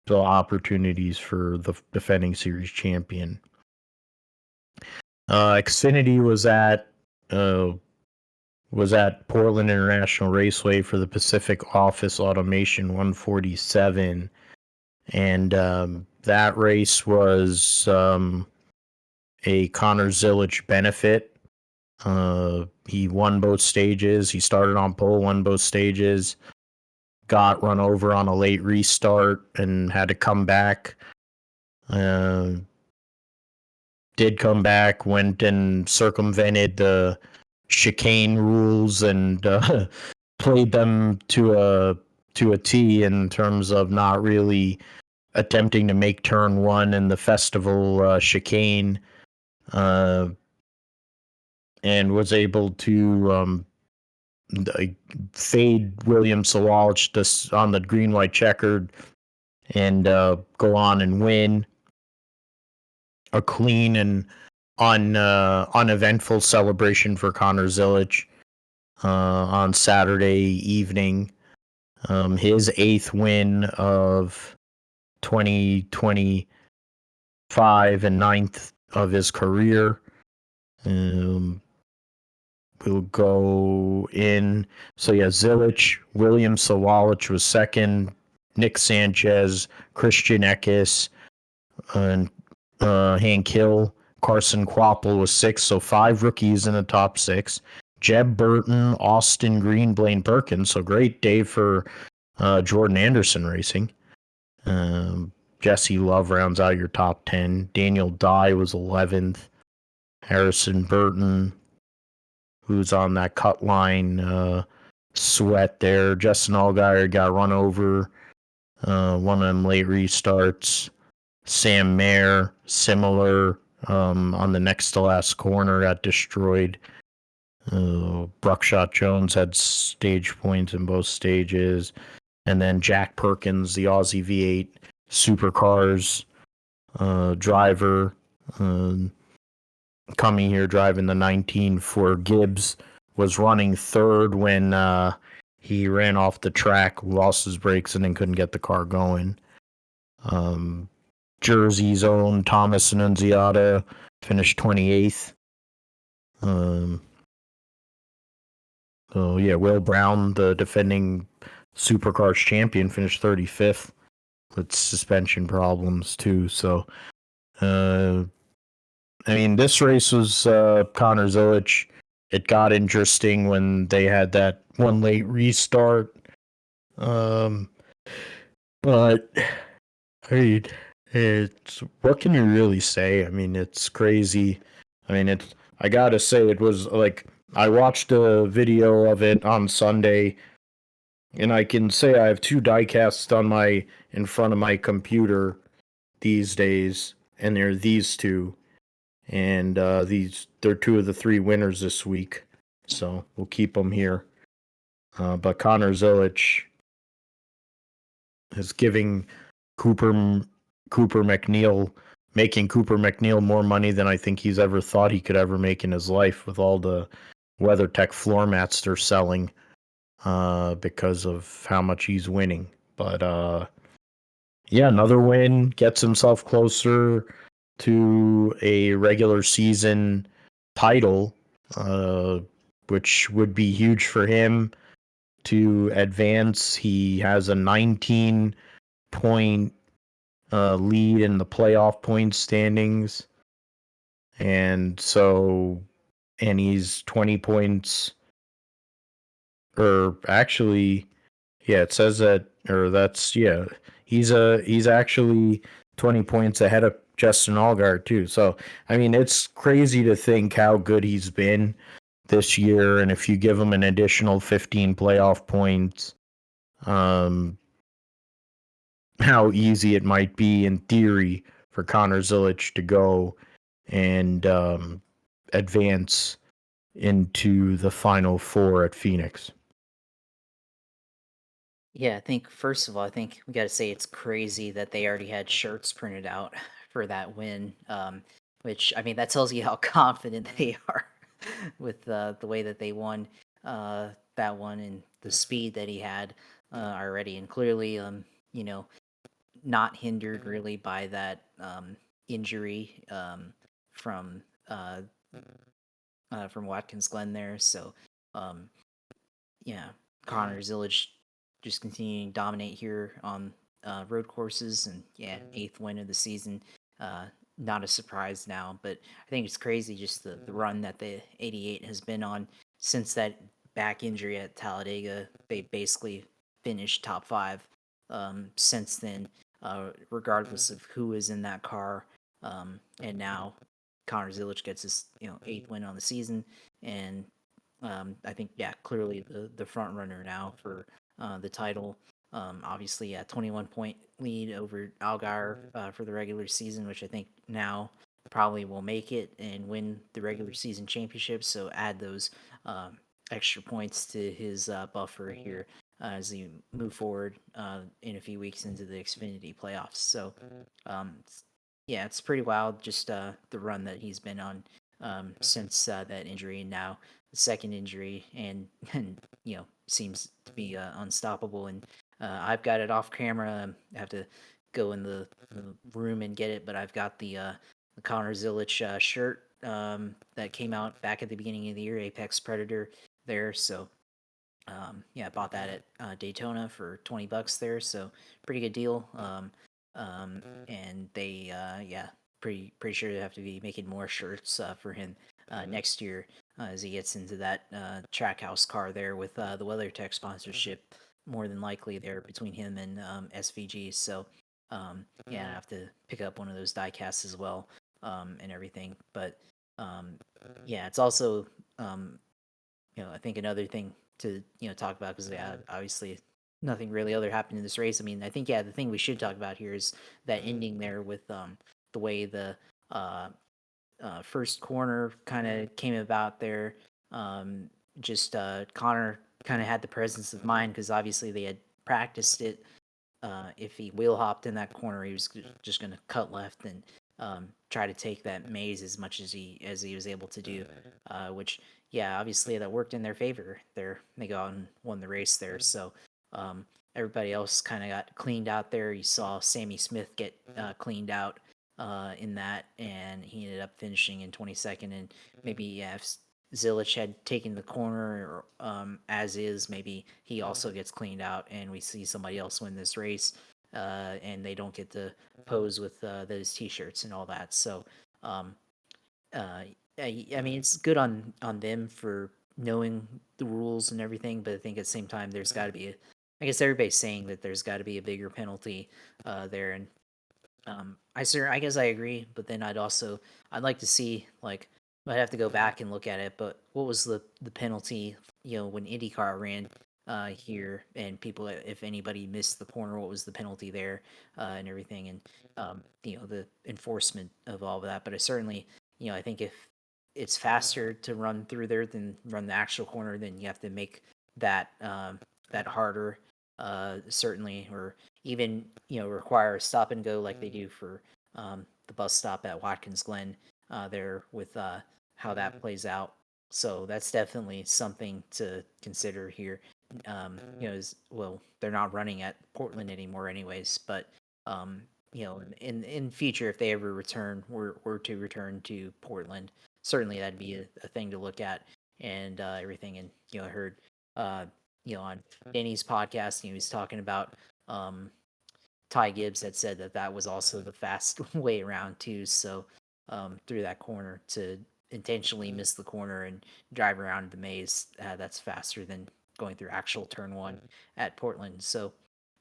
opportunities for the defending series champion. Xfinity was at Portland International Raceway for the Pacific Office Automation 147, and that race was a Connor Zilisch benefit. He won both stages. He started on pole, won both stages, got run over on a late restart, and had to come back. Did come back, went and circumvented the chicane rules and played them to a T in terms of not really attempting to make turn 1 in the festival chicane, and was able to fade William Sawalch just on the green-white checkered and go on and win a clean and uneventful celebration for Connor Zilisch on Saturday evening. His 8th win of 2025 and 9th of his career. we'll go in. So yeah, Zilisch, William Sawalich was second, Nick Sanchez, Christian Eckes, and Hank Hill. Carson Kvapil was sixth, so 5 rookies in the top 6. Jeb Burton, Austin Green, Blaine Perkins. So great day for Jordan Anderson Racing. Jesse Love rounds out your top 10. Daniel Dye was 11th. Harrison Burton, who's on that cut line, sweat there. Justin Allgaier got run over. One of them late restarts. Sam Mayer, similar, on the next to last corner, got destroyed. Bruckshot Jones had stage points in both stages. And then Jack Perkins, the Aussie V8 supercars driver, coming here driving the 19 for Gibbs, was running third when he ran off the track, lost his brakes, and then couldn't get the car going. Jersey's own Thomas Annunziata finished 28th. So yeah, Will Brown, the defending Supercars champion, finished 35th with suspension problems too. So, I mean, this race was Connor Zilisch. It got interesting when they had that one late restart. But I mean, it's what can you really say? I mean, it's crazy. I mean, I gotta say, it was like I watched a video of it on Sunday, and I can say I have 2 diecasts in front of my computer these days, and they're these two, and they're 2 of the 3 winners this week, so we'll keep them here. But Connor Zilisch is giving Cooper McNeil, making Cooper McNeil more money than I think he's ever thought he could ever make in his life with all the WeatherTech floor mats they're selling, because of how much he's winning. But yeah, another win gets himself closer to a regular season title, which would be huge for him to advance. He has a 19-point lead in the playoff point standings, and he's 20 points, or actually, yeah, it says that, or that's, yeah, he's actually 20 points ahead of Justin Allgaier too. So I mean, it's crazy to think how good he's been this year, and if you give him an additional 15 playoff points, how easy it might be in theory for Connor Zilisch to go and advance into the Final Four at Phoenix. Yeah, I think first of all, I think we got to say it's crazy that they already had shirts printed out for that win. Which I mean, that tells you how confident they are with the way that they won that one and the speed that he had already, and clearly, you know, not hindered really by that injury from from Watkins Glen there. So, um, yeah, Connor Zilisch just continuing to dominate here on road courses, and yeah, 8th win of the season. Not a surprise now, but I think it's crazy just the run that the 88 has been on since that back injury at Talladega. They basically finished top 5 since then, regardless of who is in that car. And now Connor Zilisch gets his 8th win on the season, and I think, yeah, clearly the front runner now for the title. Obviously, yeah, 21-point lead over Allgaier for the regular season, which I think now probably will make it and win the regular season championship. So add those extra points to his buffer here as he move forward in a few weeks into the Xfinity playoffs. So, yeah, it's pretty wild just the run that he's been on since that injury, and now the second injury, and seems to be unstoppable. And I've got it off camera. I have to go in the room and get it, but I've got the Connor Zilisch shirt that came out back at the beginning of the year, Apex Predator there. So yeah, I bought that at Daytona for $20 there, so pretty good deal. And they yeah, pretty sure they have to be making more shirts for him next year as he gets into that Trackhouse car there with the WeatherTech sponsorship. More than likely there between him and SVG. So yeah, I have to pick up one of those diecasts as well and everything. But yeah, it's also I think another thing to talk about because yeah, obviously nothing really other happened in this race. I mean, I think yeah, the thing we should talk about here is that ending there with the way the uh, first corner kind of came about there. Um, just Connor kind of had the presence of mind because obviously they had practiced it. If he wheel hopped in that corner, he was just going to cut left and try to take that maze as much as he was able to do. Which, yeah, obviously that worked in their favor. They go out and won the race there. So everybody else kind of got cleaned out there. You saw Sammy Smith get cleaned out in that, and he ended up finishing in 22nd. And maybe yeah, if Zilisch had taken the corner as is, maybe he also gets cleaned out, and we see somebody else win this race, and they don't get to pose with those T-shirts and all that. So, um, I mean, it's good on them for knowing the rules and everything, but I think at the same time, there's got to be I guess everybody's saying that there's got to be a bigger penalty there, and I guess I agree, but then I'd like to see like I'd have to go back and look at it. But what was the penalty? When IndyCar ran here, and people, if anybody missed the corner, what was the penalty there and everything, and the enforcement of all of that. But I certainly, I think if it's faster to run through there than run the actual corner, then you have to make that harder, certainly, or even require a stop and go like they do for the bus stop at Watkins Glen there with how that plays out. So that's definitely something to consider here. Well, they're not running at Portland anymore, anyways. But in future, if they ever were to return to Portland, certainly that'd be a thing to look at and everything. And I heard uh, on Danny's podcast, he was talking about Ty Gibbs had said that was also the fast way around too. So through that corner to intentionally miss the corner and drive around the maze, that's faster than going through actual turn one at Portland. So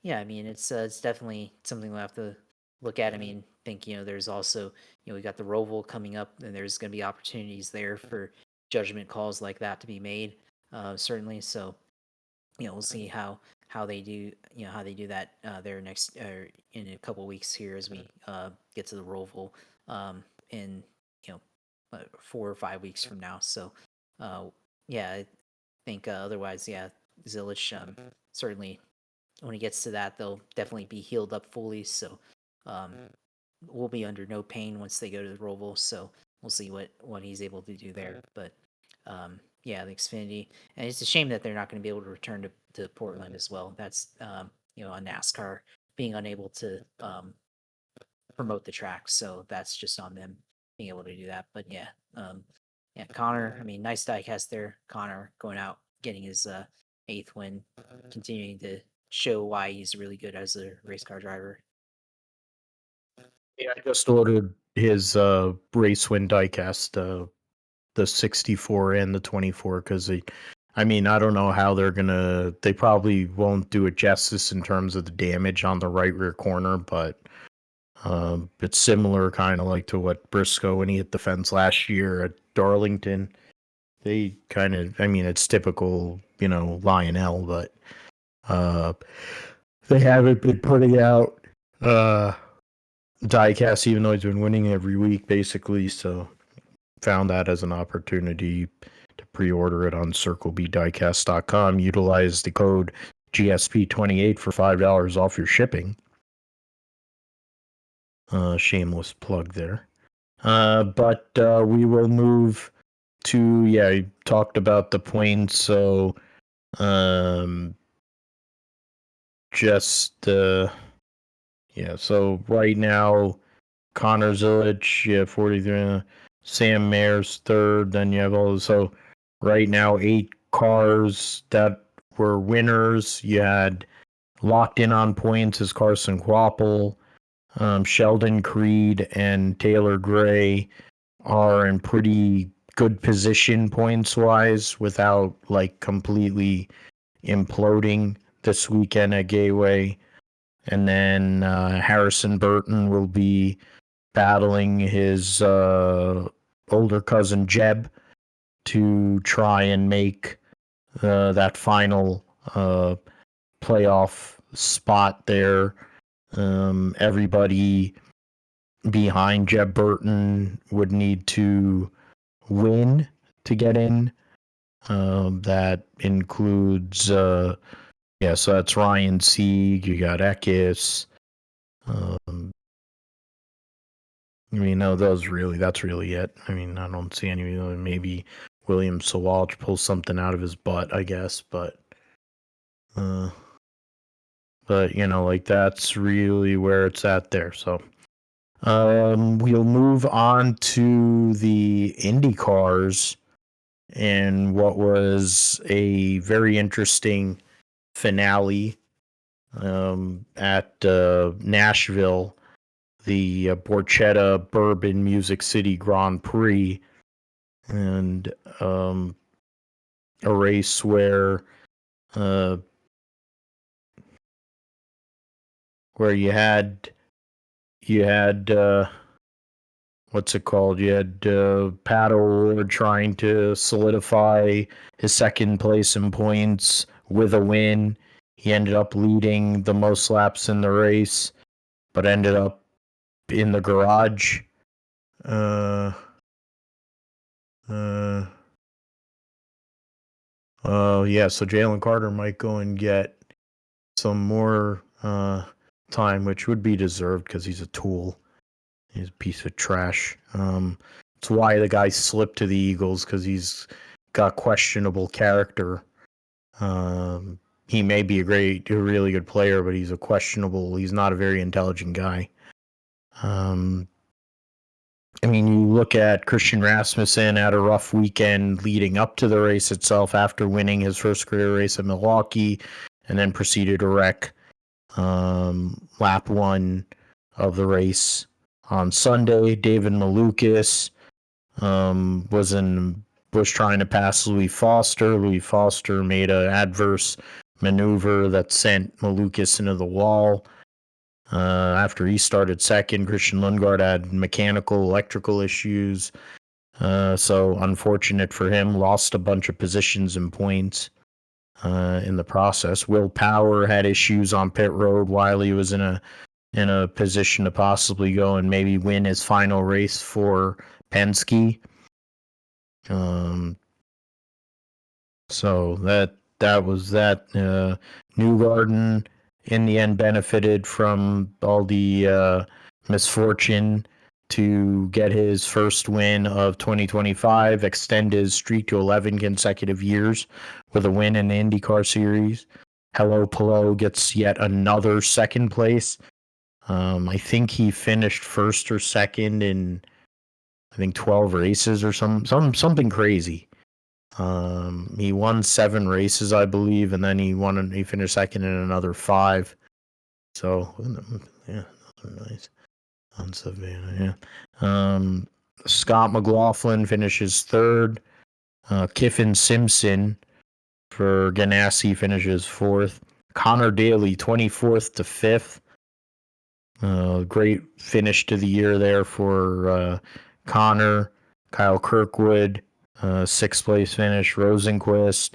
yeah, I mean it's definitely something we'll have to look at. I mean, think there's also we got the Roval coming up, and there's going to be opportunities there for judgment calls like that to be made. Certainly, so we'll see how they do how they do that there next in a couple weeks here as we get to the Roval in 4 or 5 weeks from now. So yeah, I think otherwise, yeah, Zilisch certainly when he gets to that, they'll definitely be healed up fully. So um, we'll be under no pain once they go to the Roval. So we'll see what he's able to do there. But yeah, the Xfinity, and it's a shame that they're not going to be able to return to Portland as well. That's on NASCAR being unable to promote the track, so that's just on them being able to do that. But yeah, yeah, Connor. I mean, nice diecast there. Connor going out, getting his eighth win, continuing to show why he's really good as a race car driver. Yeah, I just ordered his race win diecast, the 64 and the 24, because I mean, I don't know how they probably won't do it justice in terms of the damage on the right rear corner, but it's similar kind of like to what Briscoe when he hit the fence last year at Darlington. They kind of, I mean, it's typical, Lionel, but uh, they haven't been putting out uh, diecast, even though he's been winning every week, basically. So found that as an opportunity to pre-order it on CircleBDiecast.com. Utilize the code GSP28 for $5 off your shipping. Shameless plug there. But we will move to, yeah, I talked about the points, so just yeah, so right now Connor Zilisch, yeah, 43. Sam Mayer's third. Then you have also right now 8 cars that were winners. You had locked in on points as Carson Kvapil, Sheldon Creed, and Taylor Gray are in pretty good position points wise without like completely imploding this weekend at Gateway. And then Harrison Burton will be battling his older cousin Jeb to try and make that final playoff spot there. Everybody behind Jeb Burton would need to win to get in. That includes, so that's Ryan Sieg. You got Eckes. No, that's really it. I don't see any. Maybe William Sawalch pulls something out of his butt, I guess, but that's really where it's at there. So, we'll move on to the Indy cars and what was a very interesting finale at Nashville, the Borchetta Bourbon Music City Grand Prix, and a race where you had what's it called? You had Pat O'Rourke trying to solidify his second place in points with a win. He ended up leading the most laps in the race, but ended up in the garage. So Jalen Carter might go and get some more time, which would be deserved because he's a tool. He's a piece of trash. It's why the guy slipped to the Eagles, because he's got questionable character. He may be a really good player, but he's not a very intelligent guy. You look at Christian Rasmussen had a rough weekend leading up to the race itself after winning his first career race at Milwaukee, and then proceeded to wreck lap 1 of the race on Sunday. David Malukas was trying to pass Louis Foster. Louis Foster made an adverse maneuver that sent Malukas into the wall. After he started second, Christian Lundgaard had electrical issues. So unfortunate for him, lost a bunch of positions and points in the process. Will Power had issues on pit road while he was in a position to possibly go and maybe win his final race for Penske. So that was that. Newgarden in the end benefited from all the misfortune to get his first win of 2025, extend his streak to 11 consecutive years with a win in the IndyCar Series. Hello Pillow gets yet another second place. I think he finished first or second in 12 races or something crazy. He won 7 races, I believe, and then he finished second in another 5. So yeah, those are nice on Savannah. Yeah. Scott McLaughlin finishes third. Kiffin Simpson for Ganassi finishes 4th. Connor Daly 24th to 5th. Great finish to the year there for Connor. Kyle Kirkwood, 6th place finish. Rosenquist,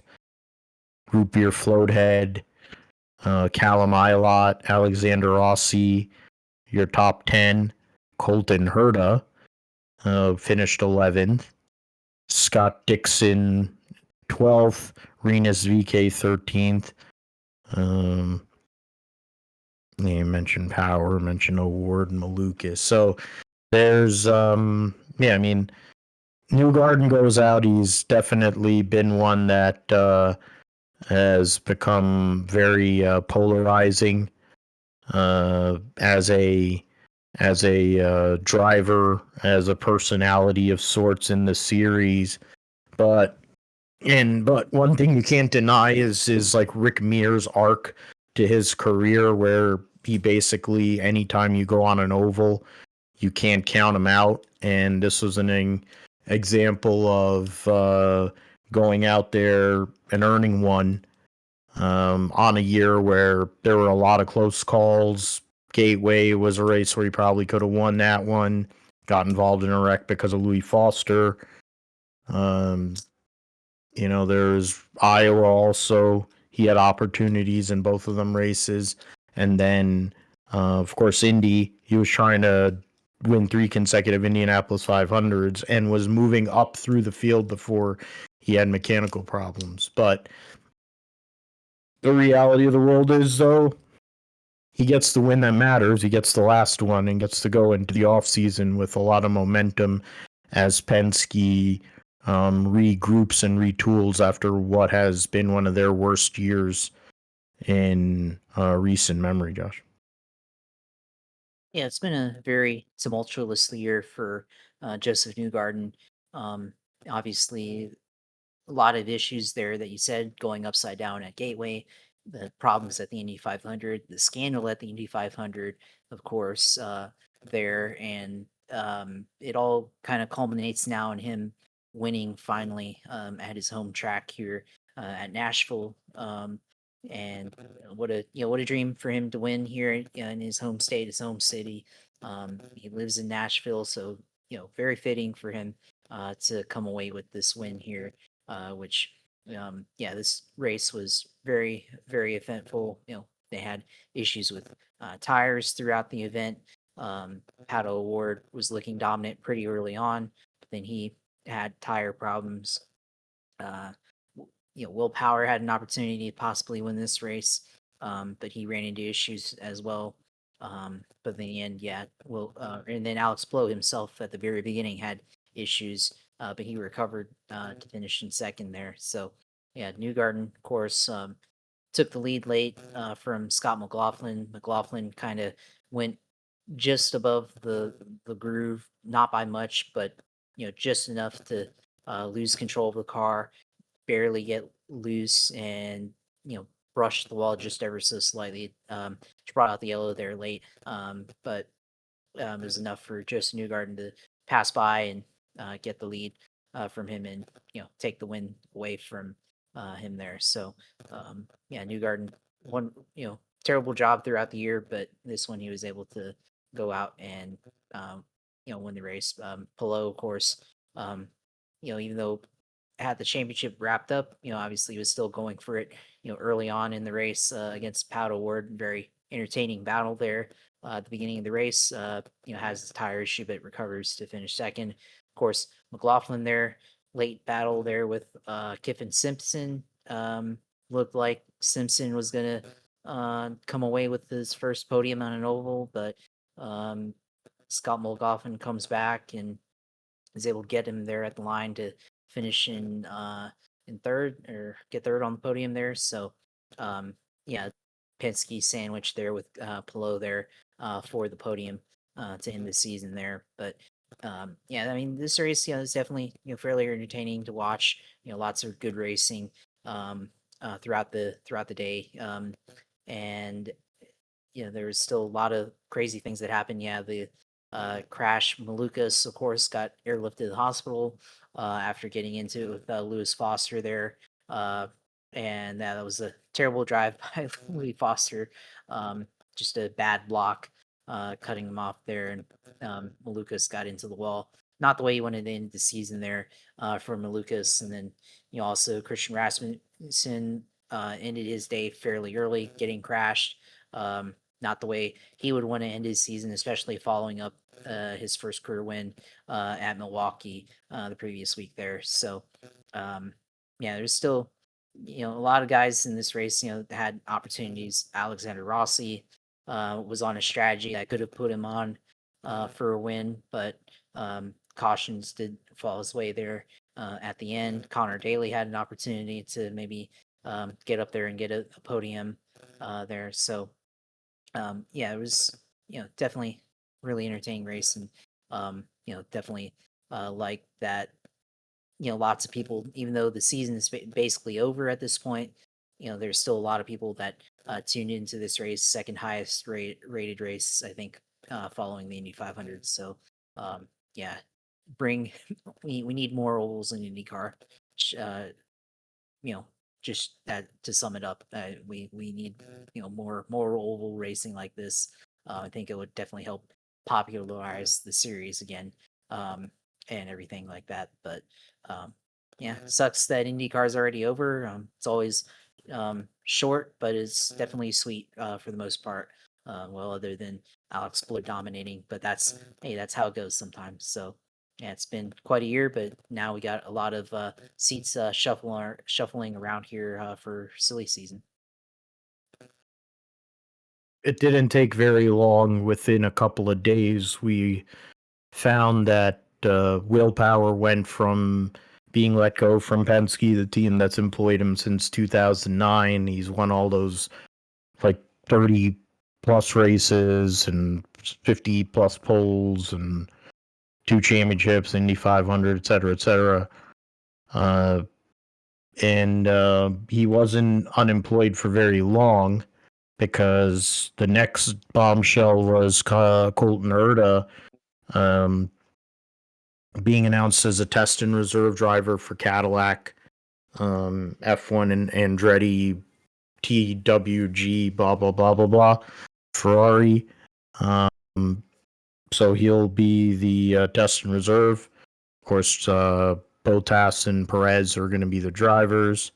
Root Beer Floathead, Callum Ilott, Alexander Rossi, your top 10. Colton Herta finished 11th. Scott Dixon, 12th. Renus VK, 13th. You mentioned Power, mentioned Award, and Malukas. So there's, Newgarden goes out. He's definitely been one that has become very polarizing as a as a driver, as a personality of sorts in the series. But but one thing you can't deny is like Rick Mears' arc to his career, where he basically anytime you go on an oval, you can't count him out. And this was an example of going out there and earning one on a year where there were a lot of close calls. Gateway was a race where he probably could have won that one. Got involved in a wreck because of Louis Foster. Um, there's Iowa also. He had opportunities in both of them races. And then, of course, Indy, he was trying to win 3 consecutive Indianapolis 500s and was moving up through the field before he had mechanical problems. But the reality of the world is, though, he gets the win that matters. He gets the last one and gets to go into the offseason with a lot of momentum as Penske regroups and retools after what has been one of their worst years in recent memory, Josh. Yeah, it's been a very tumultuous year for Josef Newgarden. Obviously, a lot of issues there that you said going upside down at Gateway, the problems at the Indy 500, the scandal at the Indy 500, of course, there. And it all kind of culminates now in him winning finally at his home track here at Nashville. And what a dream for him to win here in his home state, his home city. He lives in Nashville, so very fitting for him to come away with this win here, which this race was very, very eventful. They had issues with tires throughout the event. Pato O'Ward was looking dominant pretty early on, but then he had tire problems. Uh, Will Power had an opportunity to possibly win this race, but he ran into issues as well. But in the end, and then Alex Blow himself at the very beginning had issues, but he recovered to finish in second there. So, yeah, Newgarden, of course, took the lead late from Scott McLaughlin. McLaughlin kind of went just above the groove, not by much, but just enough to lose control of the car, barely get loose, and brush the wall just ever so slightly. She brought out the yellow there late, but it was enough for Josef Newgarden to pass by and get the lead from him, and take the win away from him there. So Newgarden won. Terrible job throughout the year, but this one he was able to go out and win the race. Pelot, of course, even though had the championship wrapped up, obviously he was still going for it, early on in the race against Pato Ward. Very entertaining battle there at the beginning of the race. Has his tire issue, but recovers to finish second. Of course, McLaughlin there, late battle there with Kiffin Simpson. Looked like Simpson was going to come away with his first podium on an oval, but um, Scott McLaughlin comes back and is able to get him there at the line to finish in third, or get third on the podium there. So yeah, Penske sandwich there with Pelot there for the podium to end the season there. But I mean, this race, is definitely fairly entertaining to watch. Lots of good racing throughout the day, and there was still a lot of crazy things that happened. Yeah, the crash. Malukas, of course, got airlifted to the hospital after getting into it with Lewis Foster there. And that was a terrible drive by Louis Foster. Just a bad block, cutting him off there. And Malukas got into the wall. Not the way he wanted to end the season there for Malukas. And then, also Christian Rasmussen ended his day fairly early, getting crashed. Not the way he would want to end his season, especially following up his first career win at Milwaukee the previous week there. So, there's still, a lot of guys in this race, had opportunities. Alexander Rossi was on a strategy that could have put him on for a win, but cautions did fall his way there at the end. Connor Daly had an opportunity to maybe get up there and get a podium there. So, it was, definitely really entertaining race, and definitely like that. Lots of people, even though the season is basically over at this point, there's still a lot of people that tuned into this race, second highest rated race, I think, following the Indy 500. So, yeah, bring we need more ovals in IndyCar. You know, just to sum it up, we need more oval racing like this. I think it would definitely help popularize the series again, and everything like that. But yeah, sucks that IndyCar is already over. It's always short, but it's definitely sweet for the most part. Well, other than Alex Blur dominating, but that's how it goes sometimes. So yeah, it's been quite a year, but now we got a lot of seats shuffling around here for silly season. It didn't take very long. Within a couple of days, we found that Willpower went from being let go from Penske, the team that's employed him since 2009. He's won all those like 30 plus races and 50 plus poles and 2 championships, Indy 500, et cetera, et cetera. And he wasn't unemployed for very long because the next bombshell was Colton Herta um, being announced as a test and reserve driver for Cadillac, F1 and Andretti, TWG, blah, blah, blah, blah, blah, Ferrari. So he'll be the test and reserve. Of course, Bottas and Perez are going to be the drivers.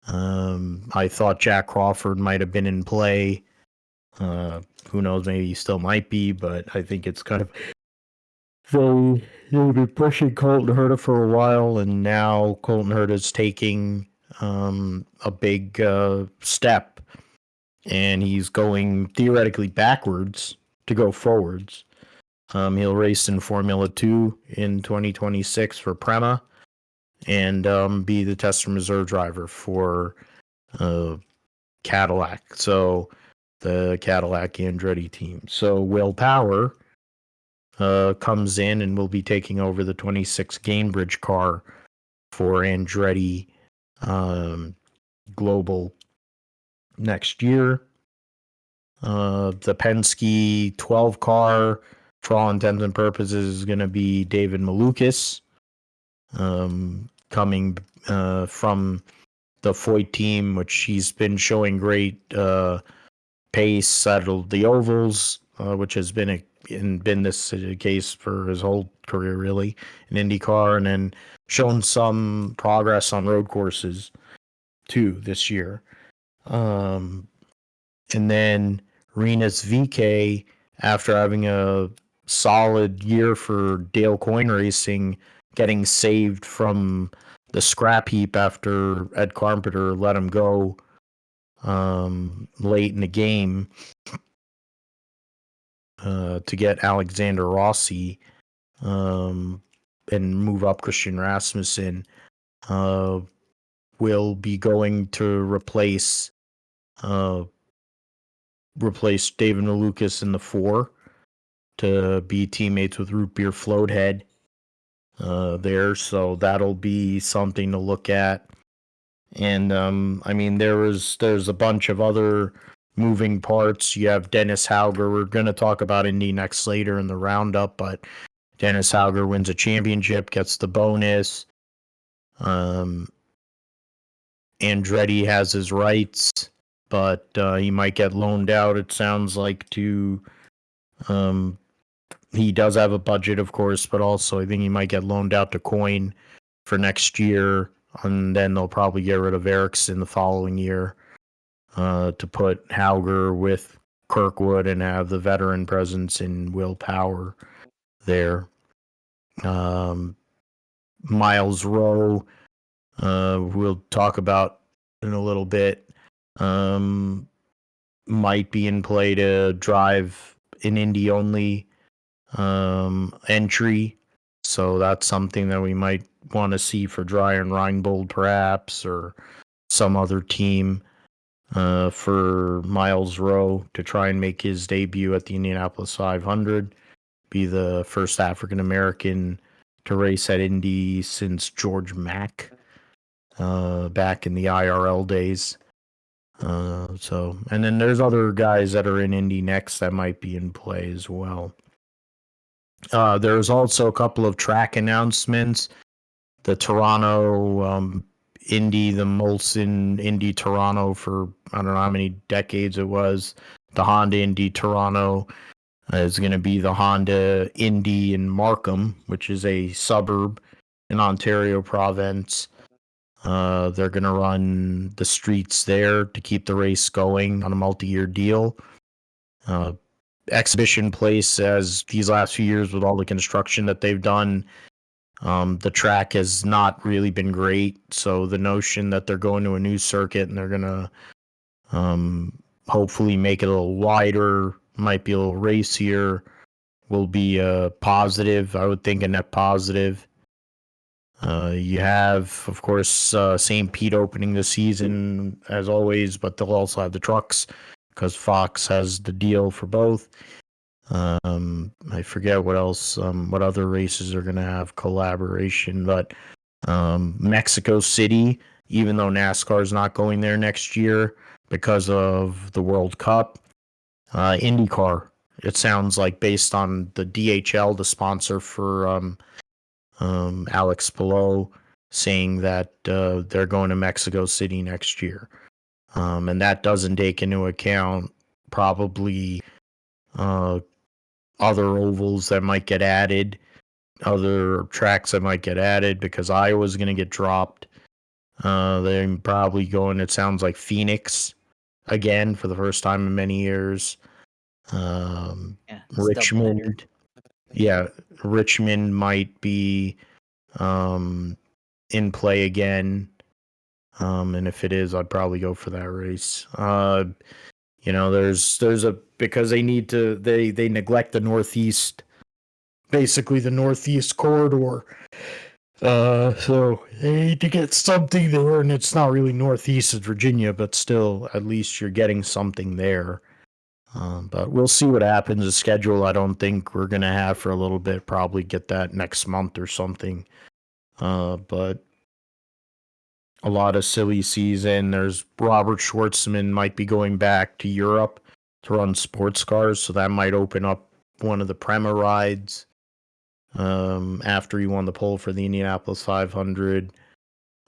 I thought Jack Crawford might have been in play. Who knows? Maybe he still might be, but I think it's kind of so he'll be pushing Colton Herta for a while, and now Colton Herta's taking a big step, and he's going theoretically backwards to go forwards. He'll race in Formula 2 in 2026 for Prema and be the test and reserve driver for Cadillac. So the Cadillac Andretti team. So Will Power comes in and will be taking over the 26 Gainbridge car for Andretti Global next year. The Penske 12 car, for all intents and purposes, is going to be David Malukas, coming from the Foyt team, which he's been showing great pace at the ovals, which has been this case for his whole career, really, in IndyCar, and then shown some progress on road courses too this year. And then Rinus VeeKay, after having a solid year for Dale Coyne Racing, getting saved from the scrap heap after Ed Carpenter let him go late in the game to get Alexander Rossi and move up Christian Rasmussen, will be going to replace David Malukas in the 4 to be teammates with Root Beer Floathead there. So that'll be something to look at. And I mean, there's a bunch of other moving parts. You have Dennis Hauger. We're going to talk about Indy next later in the roundup, but Dennis Hauger wins a championship, gets the bonus. Andretti has his rights, but he might get loaned out, it sounds like, to he does have a budget, of course, but also I think he might get loaned out to Coyne for next year, and then they'll probably get rid of Ericsson the following year to put Hauger with Kirkwood and have the veteran presence in Will Power there. Miles Rowe, we'll talk about in a little bit, might be in play to drive an Indy only entry. So that's something that we might want to see for Dreyer and Reinbold, perhaps, or some other team for Miles Rowe to try and make his debut at the Indianapolis 500. be the first African American to race at Indy since George Mack, back in the IRL days. And then there's other guys that are in Indy next that might be in play as well. There's also a couple of track announcements. The Toronto Indy, the Molson Indy Toronto for I don't know how many decades it was. The Honda Indy Toronto is going to be the Honda Indy in Markham, which is a suburb in Ontario province. They're going to run the streets there to keep the race going on a multi-year deal. Exhibition place, as these last few years with all the construction that they've done, the track has not really been great. So the notion that they're going to a new circuit and they're going to hopefully make it a little wider, might be a little racier, will be a positive. I would think a net positive. You have, of course, St. Pete opening the season as always, but they'll also have the trucks because Fox has the deal for both. I forget what else, what other races are going to have collaboration, but Mexico City, even though NASCAR is not going there next year because of the World Cup, IndyCar, it sounds like, based on the DHL, the sponsor for Alex Palou, saying that they're going to Mexico City next year. And that doesn't take into account probably other ovals that might get added, other tracks that might get added, because Iowa's going to get dropped. They're probably going, it sounds like, Phoenix again for the first time in many years. Richmond. Yeah, Richmond might be in play again. And if it is, I'd probably go for that race. There's a, because they need to, they neglect the Northeast, basically the Northeast corridor. So they need to get something there, and it's not really Northeast of Virginia, but still, at least you're getting something there. But we'll see what happens. The schedule, I don't think we're going to have for a little bit. Probably get that next month or something. But a lot of silly season. There's Robert Schwartzman might be going back to Europe to run sports cars, so that might open up one of the Prema rides after he won the pole for the Indianapolis 500.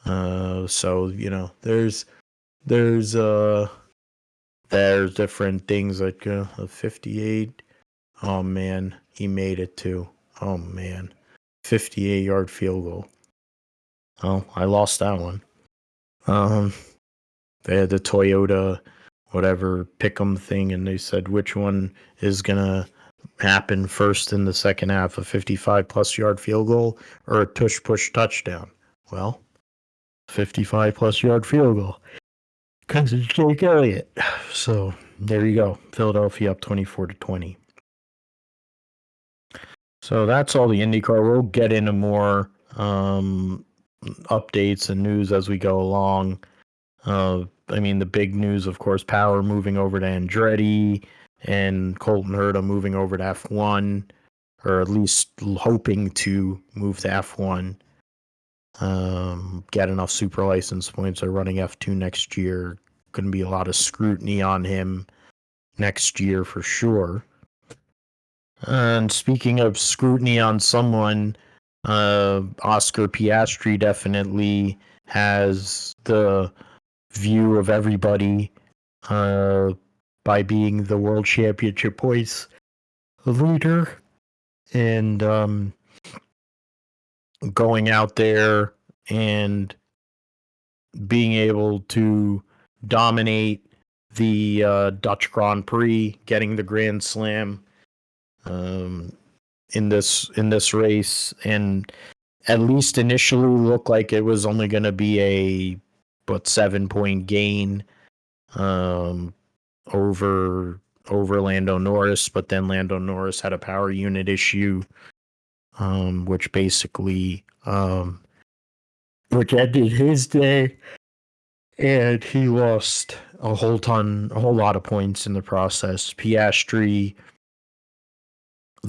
So there's different things like a 58. Oh man, he made it too. Oh man, 58-yard field goal. Oh, I lost that one. They had the Toyota whatever pick'em thing, and they said which one is gonna happen first in the second half, a 55+ yard field goal or a tush push touchdown. Well, 55+ yard field goal because it's Jake Elliott. So there you go, Philadelphia up 24-20. So that's all the IndyCar. We'll get into more updates and news as we go along. The big news, of course, Power moving over to Andretti and Colton Herta moving over to F1, or at least hoping to move to F1. Get enough super license points. They're running F2 next year. Going to be a lot of scrutiny on him next year for sure. And speaking of scrutiny on someone, Oscar Piastri definitely has the view of everybody by being the world championship points leader and going out there and being able to dominate the Dutch Grand Prix, getting the Grand Slam in this race, and at least initially looked like it was only going to be a 7-point gain over Lando Norris, but then Lando Norris had a power unit issue, which basically which ended his day, and he lost a whole lot of points in the process. Piastri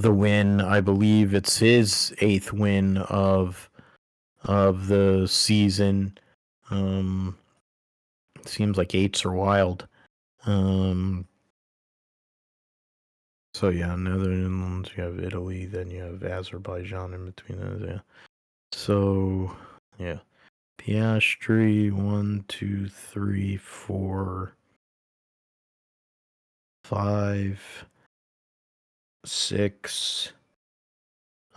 the win. I believe it's his 8th win of the season. Seems like 8s are wild. So yeah, Netherlands, you have Italy, then you have Azerbaijan in between those. Yeah. So yeah, Piastri 1, 2, 3, 4, 5, 6.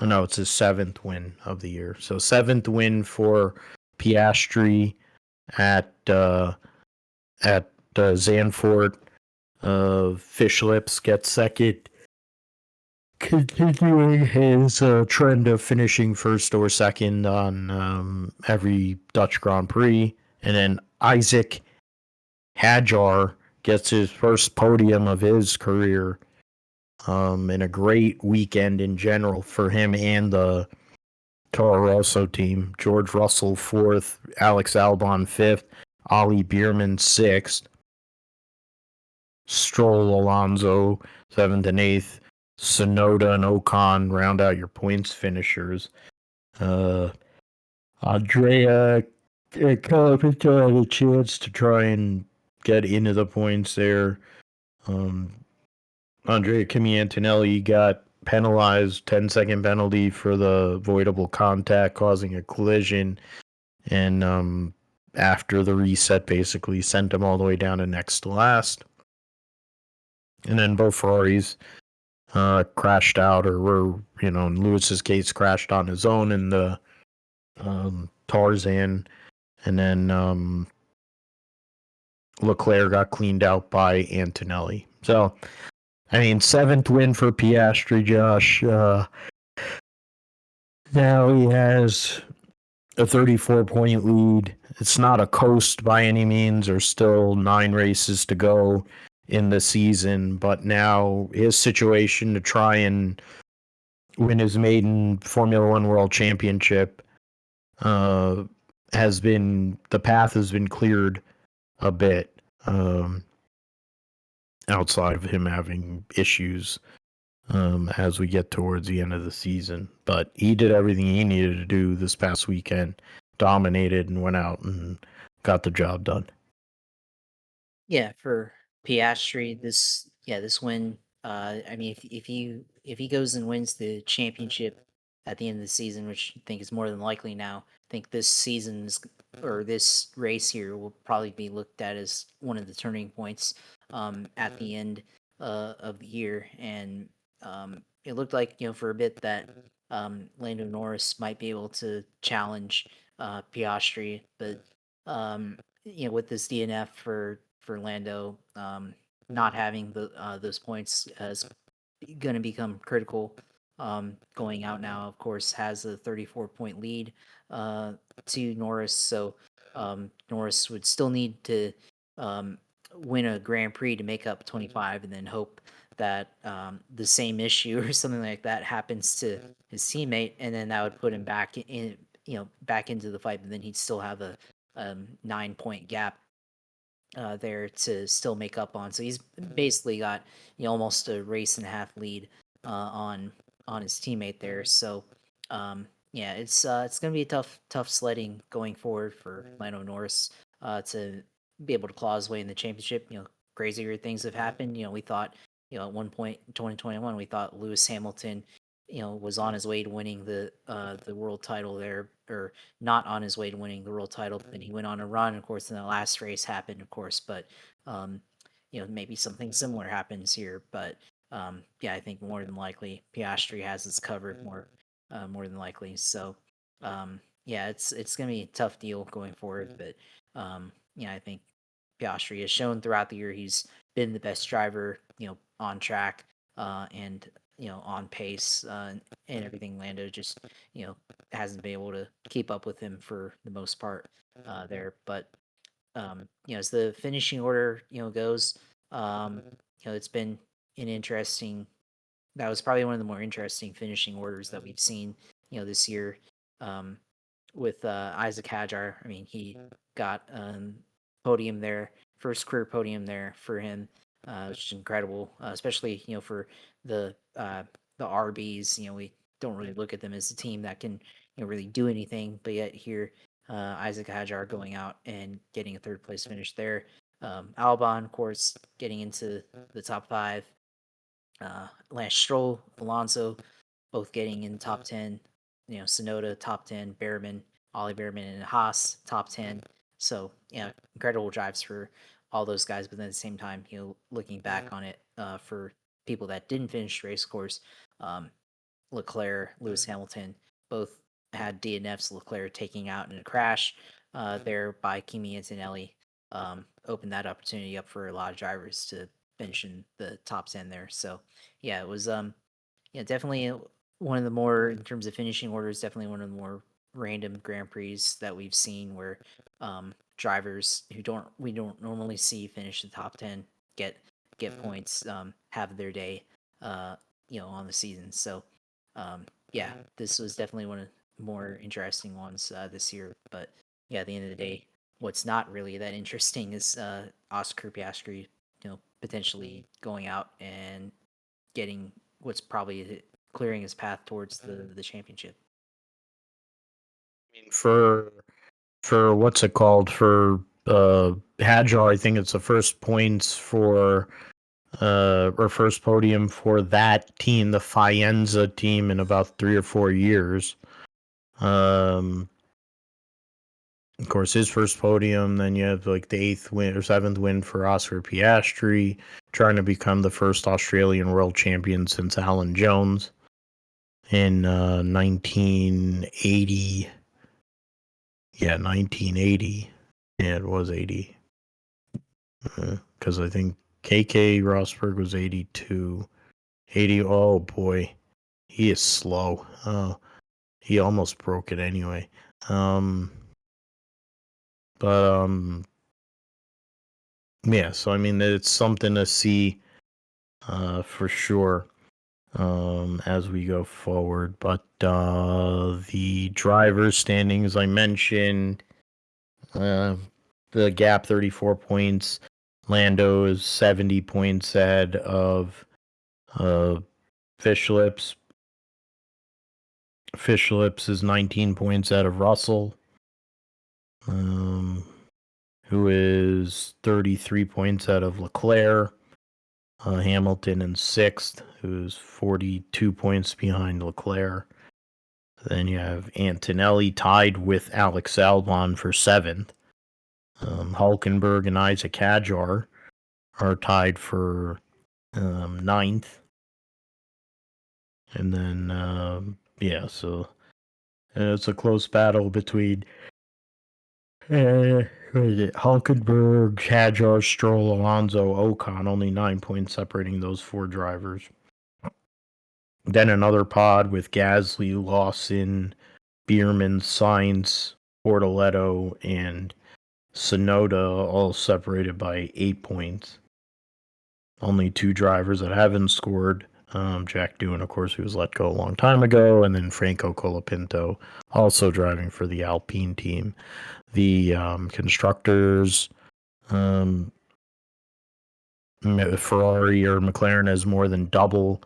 Oh no, it's his 7th win of the year. So 7th win for Piastri at Zandvoort. Fish Lips gets second, continuing his trend of finishing first or second on every Dutch Grand Prix. And then Isaac Hadjar gets his first podium of his career, and a great weekend in general for him and the Toro Rosso team. George Russell 4th, Alex Albon 5th, Ollie Bierman 6th, Stroll, Alonso 7th and 8th, Sonoda and Ocon round out your points finishers. Andrea Calavito had a chance to try and get into the points there. Andrea Kimi Antonelli got penalized, 10-second penalty for the avoidable contact causing a collision, and after the reset basically sent him all the way down to next to last. And then both Ferraris crashed out, or were, in Lewis's case, crashed on his own in the Tarzan, and then Leclerc got cleaned out by Antonelli. So, I mean, 7th win for Piastri, Josh. Now he has a 34-point lead. It's not a coast by any means. There's still 9 races to go in the season, but now his situation to try and win his maiden Formula One World Championship the path has been cleared a bit, outside of him having issues as we get towards the end of the season. But he did everything he needed to do this past weekend, dominated, and went out and got the job done. Yeah, for Piastri, this win. I mean, if he goes and wins the championship at the end of the season, which I think is more than likely now, I think this season's or this race here will probably be looked at as one of the turning points at the end of the year. And it looked like, for a bit that Lando Norris might be able to challenge Piastri, but with this DNF for Lando, not having those points is going to become critical. Going out now, of course, has a 34-point lead to Norris, so Norris would still need to win a Grand Prix to make up 25, and then hope that the same issue or something like that happens to his teammate, and then that would put him back back into the fight, but then he'd still have a 9-point gap there to still make up on. So he's basically got almost a race and a half lead on his teammate there. So yeah, it's gonna be a tough sledding going forward for Lando Norris to be able to claw his way in the championship. Crazier things have happened. We thought at one point in 2021 we thought Lewis Hamilton was on his way to winning the world title there, or not on his way to winning the world title. But then he went on a run, of course, and the last race happened, of course. But maybe something similar happens here. But yeah, I think more than likely Piastri has this covered more than likely. So yeah, it's gonna be a tough deal going forward. But yeah, I think Piastri has shown throughout the year he's been the best driver, on track and on pace and everything. Lando just hasn't been able to keep up with him for the most part there. But as the finishing order goes, it's been an interesting. That was probably one of the more interesting finishing orders that we've seen this year. Um, with Isaac Hadjar, I mean, he got podium there, first career podium there for him, which is incredible, especially for the the RBs. We don't really look at them as a team that can really do anything. But yet here, Isaac Hadjar going out and getting a third place finish there. Albon, of course, getting into the top five. Lance Stroll, Alonso, both getting in top 10. Sonoda top 10, Behrman, Ollie Behrman, and Haas top 10. So incredible drives for all those guys. But then at the same time, looking back on it, for people that didn't finish the race, of course, um, Leclerc, Lewis Hamilton, both had DNFs. Leclerc taking out in a crash there by Kimi Antonelli, opened that opportunity up for a lot of drivers to finish in the top 10 there. So it was definitely one of the more, in terms of finishing orders, definitely one of the more random Grand Prix that we've seen where drivers who we don't normally see finish the top 10 get points, have their day on the season. So this was definitely one of the more interesting ones this year. But at the end of the day, what's not really that interesting is Oscar Piastri, potentially going out and getting what's probably clearing his path towards the championship. I mean, for what's it called, for Hadjar, I think it's the first points for or first podium for that team, the Faenza team, in about 3 or 4 years. Of course, his first podium. Then you have like the 8th win or 7th win for Oscar Piastri, trying to become the first Australian world champion since Alan Jones in 1980. Yeah, 1980. Yeah, it was 80. Because I think KK Rosberg was 82. 80. Oh boy, he is slow. Oh, he almost broke it anyway. But yeah. So I mean, it's something to see, for sure, as we go forward. But the drivers' standings, I mentioned, the gap 34 points. Lando is 70 points ahead of Fish Lips. Fish Lips is 19 points out of Russell, who is 33 points out of Leclerc. Hamilton in 6th, who's 42 points behind Leclerc. Then you have Antonelli tied with Alex Albon for 7th. Hulkenberg and Isaac Hadjar are tied for 9th. And then, so it's a close battle between Hulkenberg, Hadjar, Stroll, Alonso, Ocon, only 9 points separating those 4 drivers. Then another pod with Gasly, Lawson, Bierman, Sainz, Bortoletto, and Sonoda, all separated by 8 points. Only 2 drivers that haven't scored. Jack Doohan, of course, who was let go a long time ago, and then Franco Colapinto, also driving for the Alpine team. The constructors, Ferrari or McLaren has more than double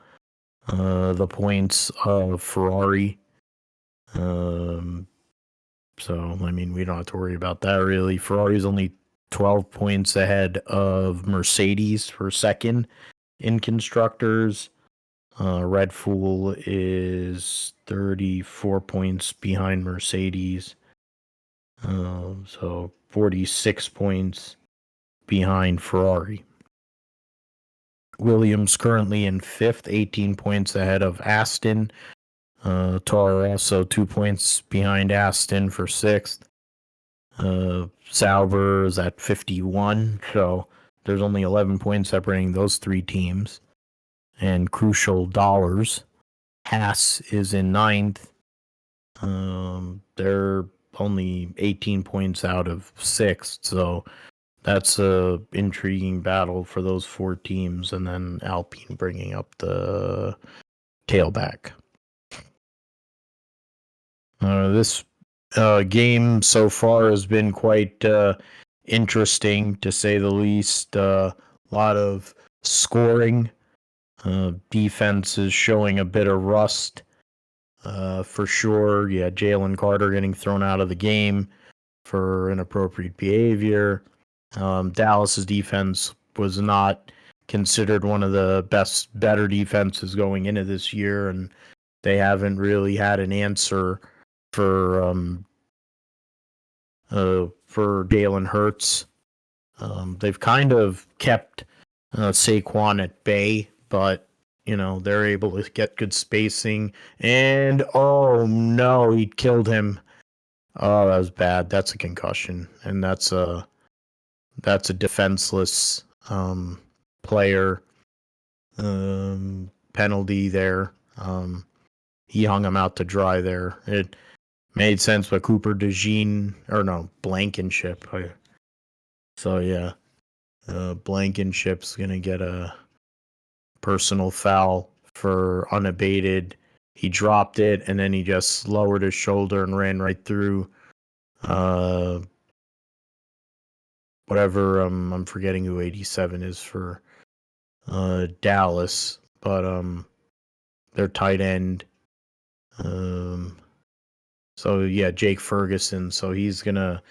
the points of Ferrari. So, I mean, we don't have to worry about that, really. Ferrari's only 12 points ahead of Mercedes for 2nd in constructors. Red Bull is 34 points behind Mercedes. So 46 points behind Ferrari. Williams currently in 5th, 18 points ahead of Aston. Toro also 2 points behind Aston for 6th. Sauber is at 51, so there's only 11 points separating those 3 teams. And crucial dollars, Haas is in 9th. They're only 18 points out of 6th, so that's a intriguing battle for those 4 teams, and then Alpine bringing up the tailback. This game so far has been quite interesting, to say the least. A lot of scoring Defense is showing a bit of rust for sure. Yeah, Jalen Carter getting thrown out of the game for inappropriate behavior. Dallas's defense was not considered one of the better defenses going into this year, and they haven't really had an answer for Jalen Hurts. They've kind of kept Saquon at bay, but they're able to get good spacing. And oh no, he killed him. Oh, that was bad. That's a concussion, and that's a defenseless player penalty there. He hung him out to dry there. It made sense, but Cooper DeJean, or no, Blankenship. So yeah, Blankenship's gonna get a personal foul for unabated. He dropped it and then he just lowered his shoulder and ran right through whatever. I'm forgetting who 87 is for Dallas, but their tight end. So yeah, Jake Ferguson. So he's gonna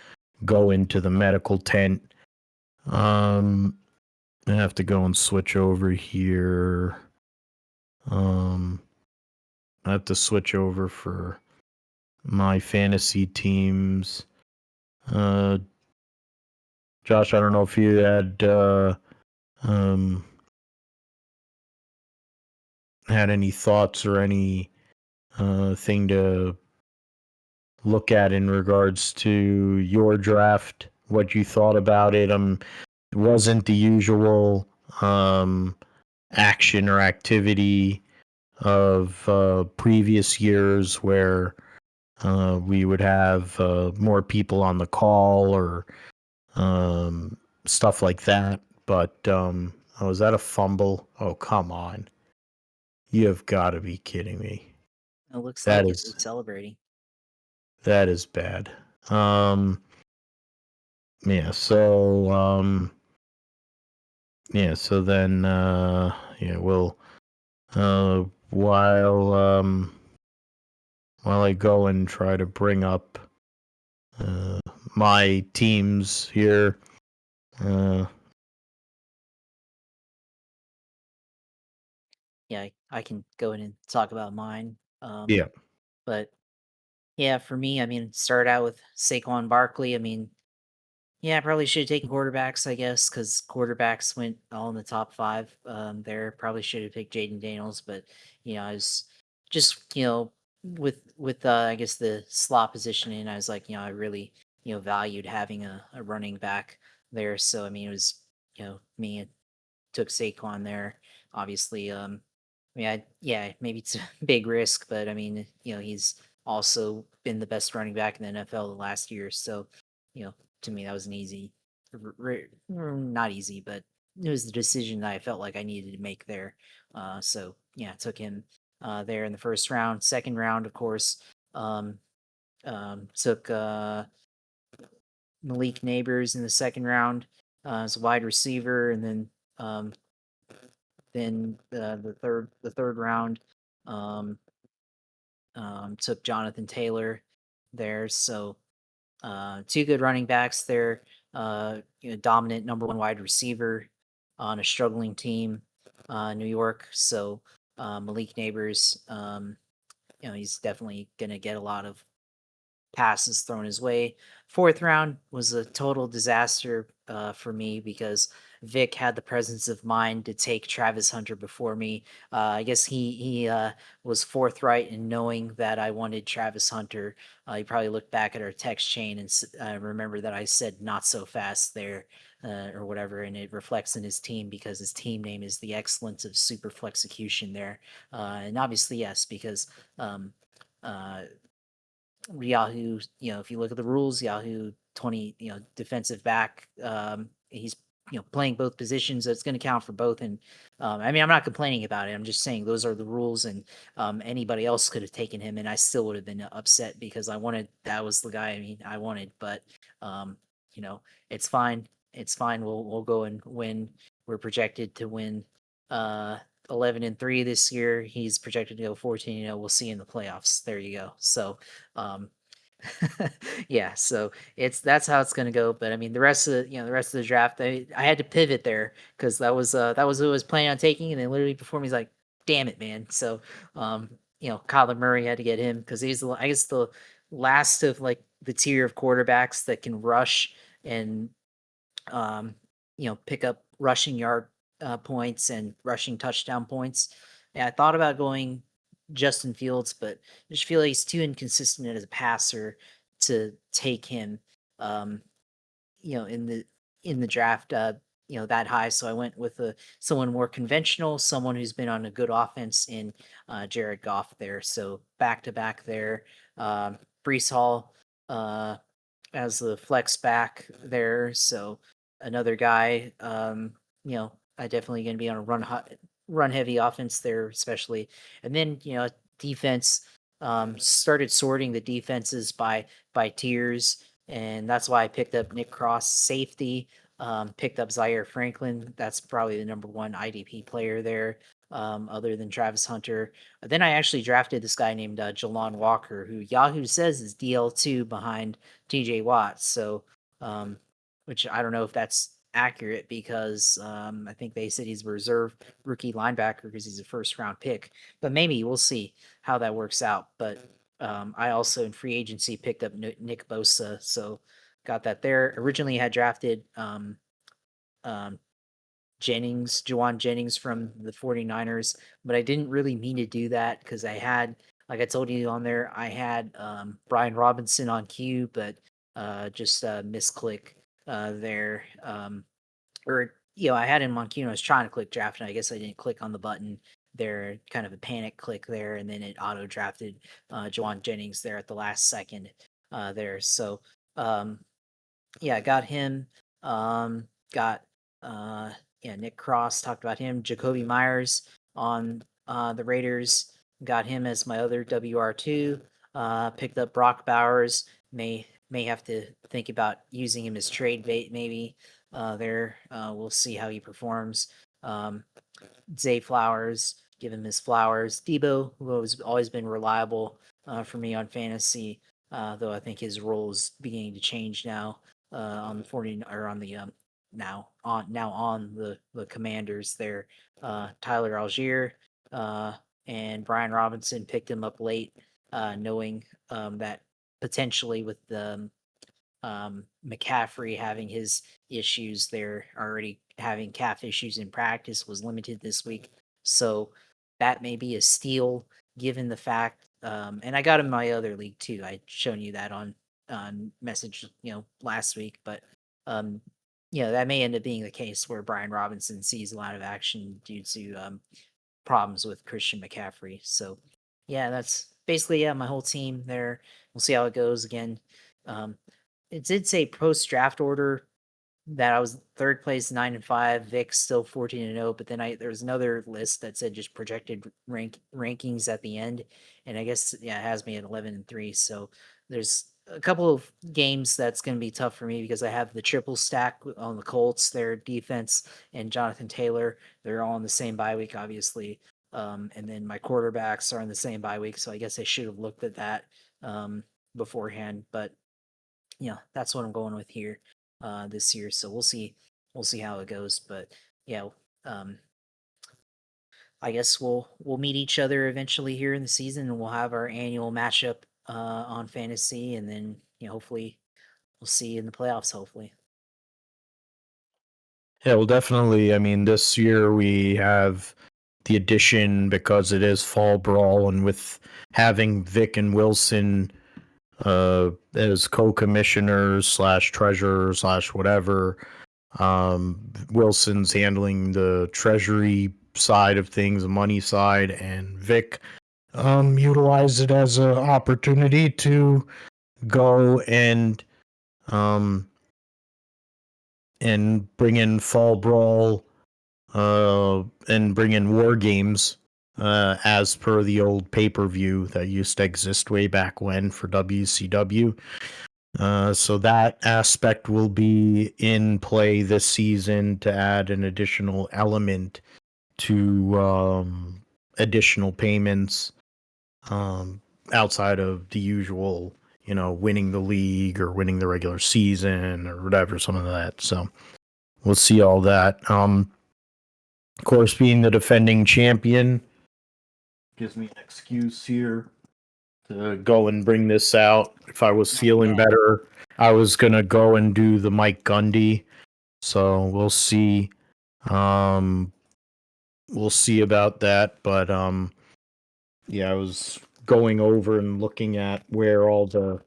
go into the medical tent. I have to go and switch over here. I have to switch over for my fantasy teams. Josh, I don't know if you had any thoughts or any thing to look at in regards to your draft. What you thought about it? It wasn't the usual action or activity of previous years where we would have more people on the call or stuff like that. But was that a fumble? Oh, come on. You have got to be kidding me. It looks That like it. They're is celebrating. bad. Yeah, so so then we'll while I go and try to bring up my teams here. Yeah, I can go in and talk about mine. Yeah. But yeah, for me, I mean, start out with Saquon Barkley. I mean, yeah, I probably should have taken quarterbacks, I guess, because quarterbacks went all in the top five. There probably should have picked Jaden Daniels, but I was just with I guess the slot positioning, I was like, I really valued having a running back there. So I mean, it was me. It took Saquon there, obviously. I mean, yeah, maybe it's a big risk, but I mean, he's also been the best running back in the NFL the last year. So, to me, that was an easy, not easy, but it was the decision that I felt like I needed to make there. So yeah, I took him there in the first round. Second round, of course, um, took Malik Neighbors in the second round as a wide receiver, and um, then the third round. Um, took Jonathan Taylor there. So two good running backs there. Dominant number one wide receiver on a struggling team, New York. So Malik Neighbors, he's definitely gonna get a lot of passes thrown his way. Fourth round was a total disaster for me because Vic had the presence of mind to take Travis Hunter before me. I guess he was forthright in knowing that I wanted Travis Hunter. He probably looked back at our text chain and remember that I said not so fast there. Or whatever, and it reflects in his team because his team name is the Excellence of Super Flexecution there, and obviously yes, because uh, Yahoo, if you look at the rules, Yahoo 20, defensive back, he's playing both positions, so it's going to count for both. And I mean, I'm not complaining about it. I'm just saying those are the rules, and anybody else could have taken him, and I still would have been upset because that was the guy I wanted. But um, it's fine. It's fine. We'll go and win. We're projected to win 11-3 this year. He's projected to go 14-0. We'll see in the playoffs. There you go. So, yeah, so that's how it's going to go. But I mean, the rest of the draft, I had to pivot there because that was who I was planning on taking, and then literally before me, he's like, "Damn it, man!" So, Kyler Murray had to get him because he's I guess the last of like the tier of quarterbacks that can rush and um, pick up rushing yard points and rushing touchdown points. Yeah, I thought about going Justin Fields, but I just feel like he's too inconsistent as a passer to take him, um, in the draft, that high. So I went with someone more conventional, someone who's been on a good offense in Jared Goff there. So back to back there, Brees Hall. As the flex back there. So another guy, I definitely going to be on a run heavy offense there, especially. And then defense. Started sorting the defenses by tiers, and that's why I picked up Nick Cross safety. Picked up Zaire Franklin. That's probably the number one IDP player there, other than Travis Hunter. Then I actually drafted this guy named Jalon Walker, who Yahoo says is DL2 behind TJ Watt. So, which I don't know if that's accurate because I think they said he's a reserve rookie linebacker because he's a first round pick. But maybe we'll see how that works out. But I also in free agency picked up Nick Bosa, so got that there. Originally had drafted um, Juwan Jennings from the 49ers, but I didn't really mean to do that because I had, like I told you on there, I had Brian Robinson on cue, but just misclick there. Or, I had him on cue and I was trying to click draft, and I guess I didn't click on the button there, kind of a panic click there, and then it auto drafted Juwan Jennings there at the last second there. So, um, yeah, got him. Got uh Nick Cross, talked about him. Jacoby Myers on the Raiders. Got him as my other WR2. Picked up Brock Bowers. May have to think about using him as trade bait maybe. There. We'll see how he performs. Um Zay Flowers, give him his flowers. Debo, who has always been reliable for me on fantasy, though I think his role is beginning to change now on the 40 or on the now on the Commanders there. Tyler Algier and Brian Robinson picked him up late, knowing that potentially with the McCaffrey having his issues there, already having calf issues in practice, was limited this week. So that may be a steal given the fact. And I got him in my other league too. I'd shown you that on message, last week. But um, that may end up being the case where Brian Robinson sees a lot of action due to problems with Christian McCaffrey. So yeah, that's basically my whole team there. We'll see how it goes again. Um, it did say post draft order that I was third place, 9-5. Vic still 14-0. But then there was another list that said just projected rankings at the end, and I guess it has me at 11-3. So there's a couple of games that's going to be tough for me because I have the triple stack on the Colts, their defense, and Jonathan Taylor. They're all in the same bye week, obviously. And then my quarterbacks are in the same bye week, so I guess I should have looked at that beforehand. But that's what I'm going with here this year. So we'll see how it goes. But yeah, um, I guess we'll meet each other eventually here in the season, and we'll have our annual matchup on fantasy, and then hopefully we'll see you in the playoffs. Hopefully, Yeah, well, definitely. I mean, this year we have the addition because it is fall brawl, and with having Vic and Wilson as co-commissioners slash treasurers slash whatever. Wilson's handling the treasury side of things, the money side, and Vic utilized it as an opportunity to go um and bring in fall brawl and bring in war games as per the old pay-per-view that used to exist way back when for WCW. So that aspect will be in play this season to add an additional element to additional payments outside of the usual, winning the league or winning the regular season or whatever, some of that. So we'll see all that. Of course, being the defending champion gives me an excuse here to go and bring this out. If I was feeling better, I was going to go and do the Mike Gundy. So we'll see. We'll see about that. But yeah, I was going over and looking at where all the,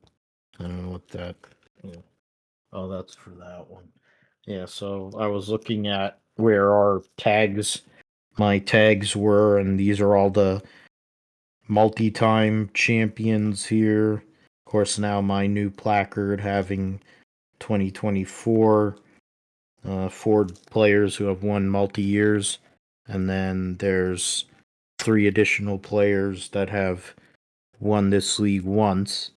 I don't know what that, oh, that's for that one. Yeah, so I was looking at where my tags were, and these are all the multi-time champions here. Of course, now my new placard having 2024, 4 players who have won multi-years, and then there's 3 additional players that have won this league once.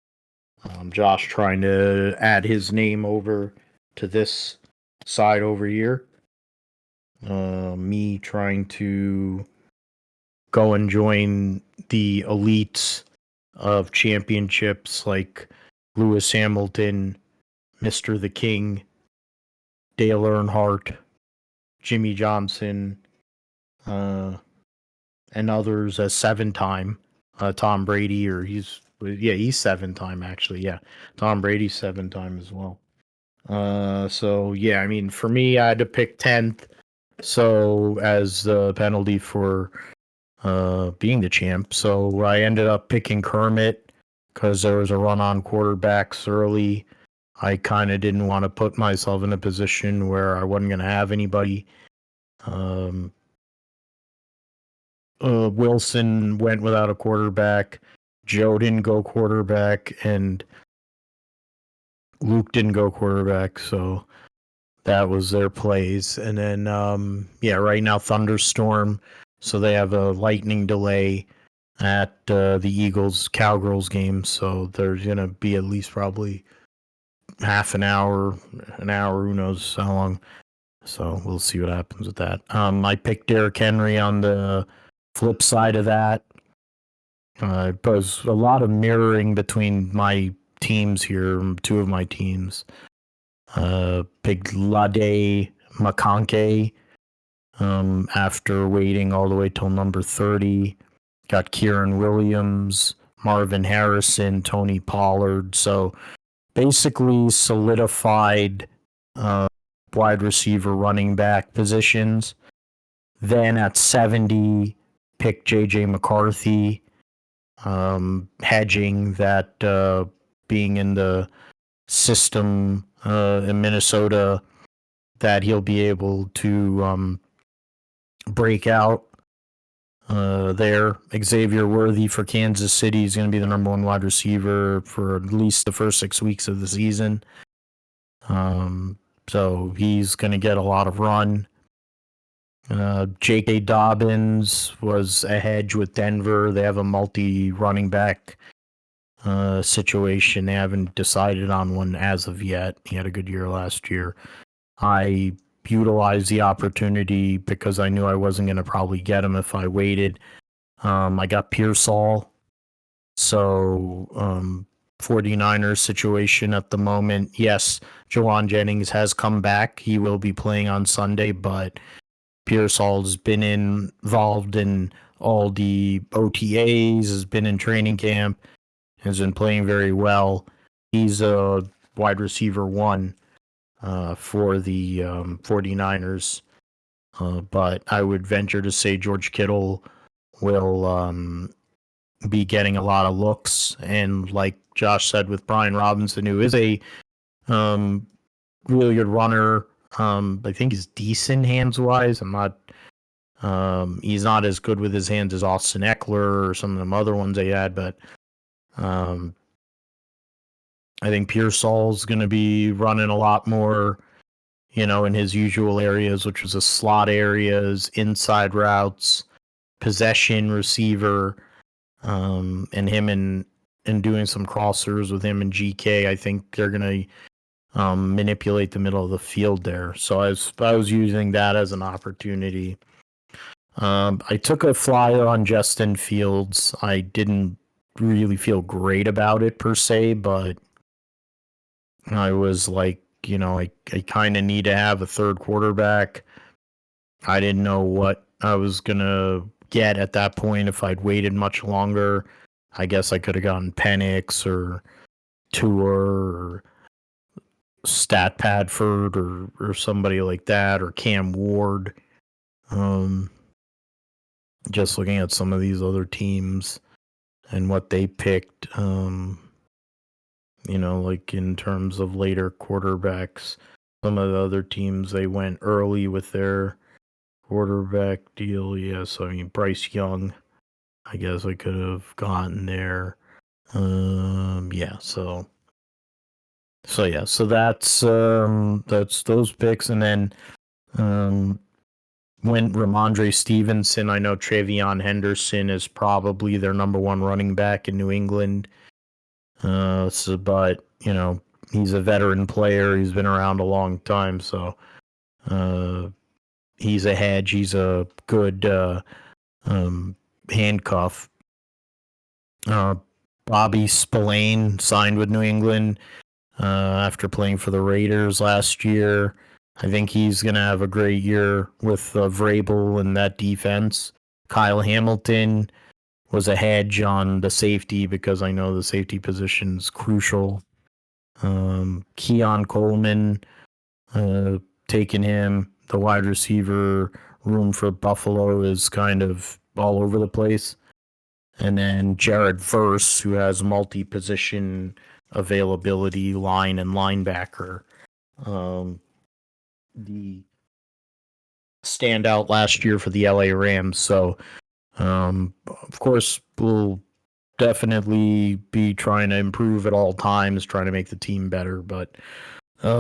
Josh trying to add his name over to this side over here. Me trying to go and join the elites of championships like Lewis Hamilton, Mr. the King, Dale Earnhardt, Jimmy Johnson, and others as 7-time. Tom Brady, or he's 7-time actually. Yeah, Tom Brady's 7-time as well. So yeah, I mean, for me, I had to pick 10th. So as the penalty for being the champ. So I ended up picking Kermit because there was a run on quarterbacks early. I kind of didn't want to put myself in a position where I wasn't going to have anybody. Wilson went without a quarterback. Joe didn't go quarterback, and Luke didn't go quarterback. So that was their plays. And then, right now, Thunderstorm. So they have a lightning delay at the Eagles Cowgirls game. So there's going to be at least probably half an hour, who knows how long. So we'll see what happens with that. I picked Derrick Henry on the flip side of that. It was a lot of mirroring between my teams here, 2 of my teams. Picked Lade McConkey after waiting all the way till number 30. Got Kieran Williams, Marvin Harrison, Tony Pollard. So basically solidified wide receiver, running back positions. Then at 70, picked J.J. McCarthy, hedging that being in the system in Minnesota, that he'll be able to break out there. Xavier Worthy for Kansas City is going to be the number 1 wide receiver for at least the first 6 weeks of the season. So he's going to get a lot of run. J.K. Dobbins was a hedge with Denver. They have a multi-running back situation. They haven't decided on one as of yet. He had a good year last year. I utilized the opportunity because I knew I wasn't going to probably get him if I waited. I got Pearsall. So 49ers situation at the moment. Yes, Jawan Jennings has come back. He will be playing on Sunday, but Pearsall's been involved in all the OTAs, has been in training camp, has been playing very well. He's a wide receiver 1 for the 49ers. But I would venture to say George Kittle will be getting a lot of looks. And like Josh said with Brian Robinson, who is a really good runner, I think he's decent hands-wise. He's not as good with his hands as Austin Eckler or some of them other ones they had, but I think Pearsall's going to be running a lot more, in his usual areas, which was the slot areas, inside routes, possession receiver, and him and doing some crossers with him and GK. I think they're going to manipulate the middle of the field there. So I was using that as an opportunity. I took a flyer on Justin Fields. I didn't really feel great about it per se, but I was like, I kind of need to have a third quarterback. I didn't know what I was going to get at that point if I'd waited much longer. I guess I could have gotten Penix or Tour or Stat Padford or somebody like that, or Cam Ward. Just looking at some of these other teams and what they picked, like in terms of later quarterbacks, some of the other teams, they went early with their quarterback deal. Yeah, so I mean, Bryce Young, I guess I could have gotten there. Yeah, so that's those picks, and then went Ramondre Stevenson. I know Travion Henderson is probably their number one running back in New England. But he's a veteran player. He's been around a long time, so he's a hedge. He's a good handcuff. Bobby Spillane signed with New England after playing for the Raiders last year. I think he's going to have a great year with Vrabel and that defense. Kyle Hamilton was a hedge on the safety because I know the safety position's crucial. Keon Coleman, taking him. The wide receiver room for Buffalo is kind of all over the place. And then Jared Verse, who has multi-position availability, line and linebacker. The standout last year for the LA Rams. So, of course, we'll definitely be trying to improve at all times, trying to make the team better. But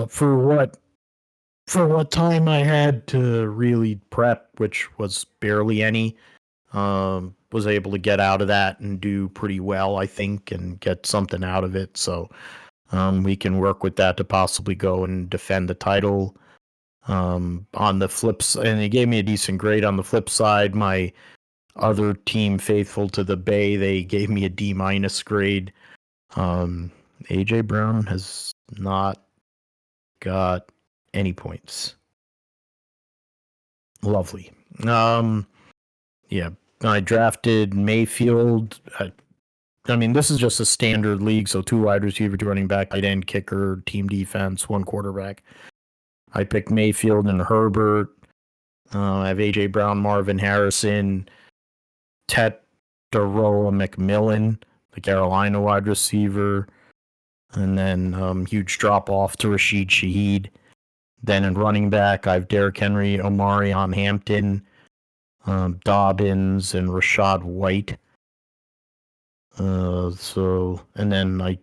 for what time I had to really prep, which was barely any, was able to get out of that and do pretty well, I think, and get something out of it. So we can work with that to possibly go and defend the title. On the flips, and he gave me a decent grade. On the flip side, my other team, faithful to the Bay, they gave me a D- grade. AJ Brown has not got any points. Lovely. Yeah, I drafted Mayfield. I mean, this is just a standard league, so 2 wide receiver, 2 running back, tight end, kicker, team defense, 1 quarterback. I picked Mayfield and Herbert. I have AJ Brown, Marvin Harrison, Tetaroa McMillan, the Carolina wide receiver, and then huge drop off to Rashid Shaheed. Then in running back, I have Derrick Henry, Omarion Hampton, Dobbins, and Rashad White. And then like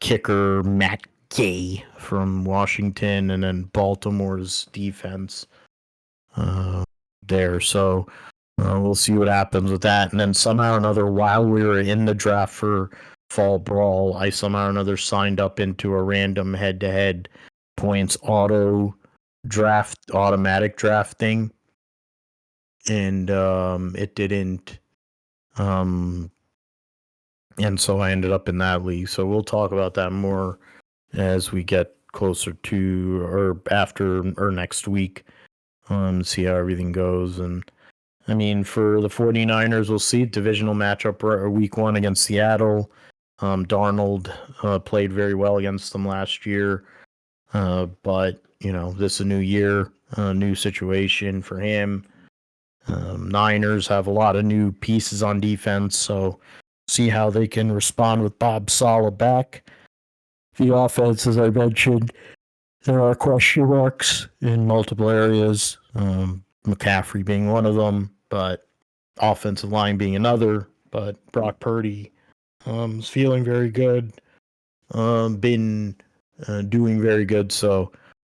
kicker Matt Gay from Washington, and then Baltimore's defense there. So we'll see what happens with that. And then somehow or another, while we were in the draft for Fall Brawl, I somehow or another signed up into a random head-to-head points automatic draft thing, and it didn't. And so I ended up in that league. So we'll talk about that more as we get closer to or after or next week. See how everything goes. And I mean, for the 49ers, we'll see divisional matchup week 1 against Seattle. Darnold played very well against them last year. But, this is a new year, a new situation for him. Niners have a lot of new pieces on defense, so see how they can respond with Bob Saleh back. The offense, as I mentioned, there are question marks in multiple areas, McCaffrey being one of them, but offensive line being another. But Brock Purdy is feeling very good, been doing very good, so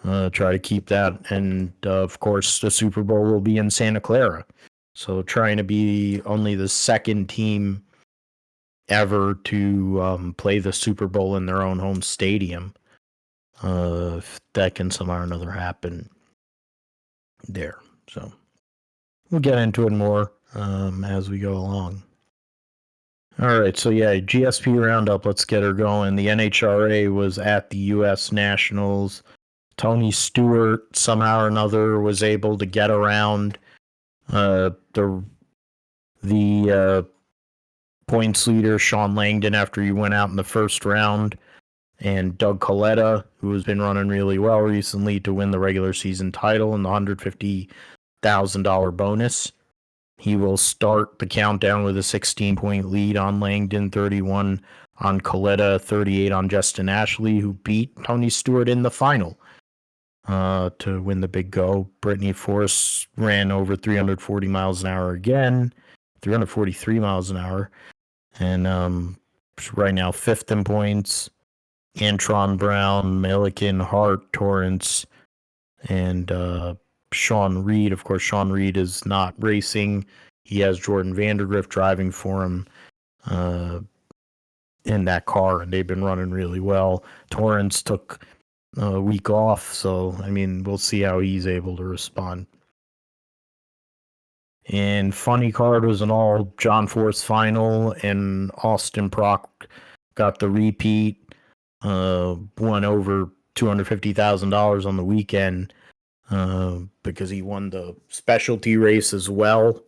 try to keep that. And, of course, the Super Bowl will be in Santa Clara, so trying to be only the second team ever to play the Super Bowl in their own home stadium. If that can somehow or another happen there. So we'll get into it more as we go along. All right, so yeah, GSP roundup. Let's get her going. The NHRA was at the U.S. Nationals. Tony Stewart somehow or another was able to get around the points leader Sean Langdon after he went out in the first round, and Doug Coletta, who has been running really well recently, to win the regular season title and the $150,000 bonus. He will start the countdown with a 16-point lead on Langdon, 31 on Coletta, 38 on Justin Ashley, who beat Tony Stewart in the final to win the big go. Brittany Force ran over 340 miles an hour again, 343 miles an hour, and right now fifth in points. Antron Brown, Milliken, Hart, Torrance, and Sean Reed. Of course, Sean Reed is not racing. He has Jordan Vandergrift driving for him in that car, and they've been running really well. Torrance took a week off, so, I mean, we'll see how he's able to respond. And Funny Card was an all John Force final, and Austin Prock got the repeat, won over $250,000 on the weekend because he won the specialty race as well.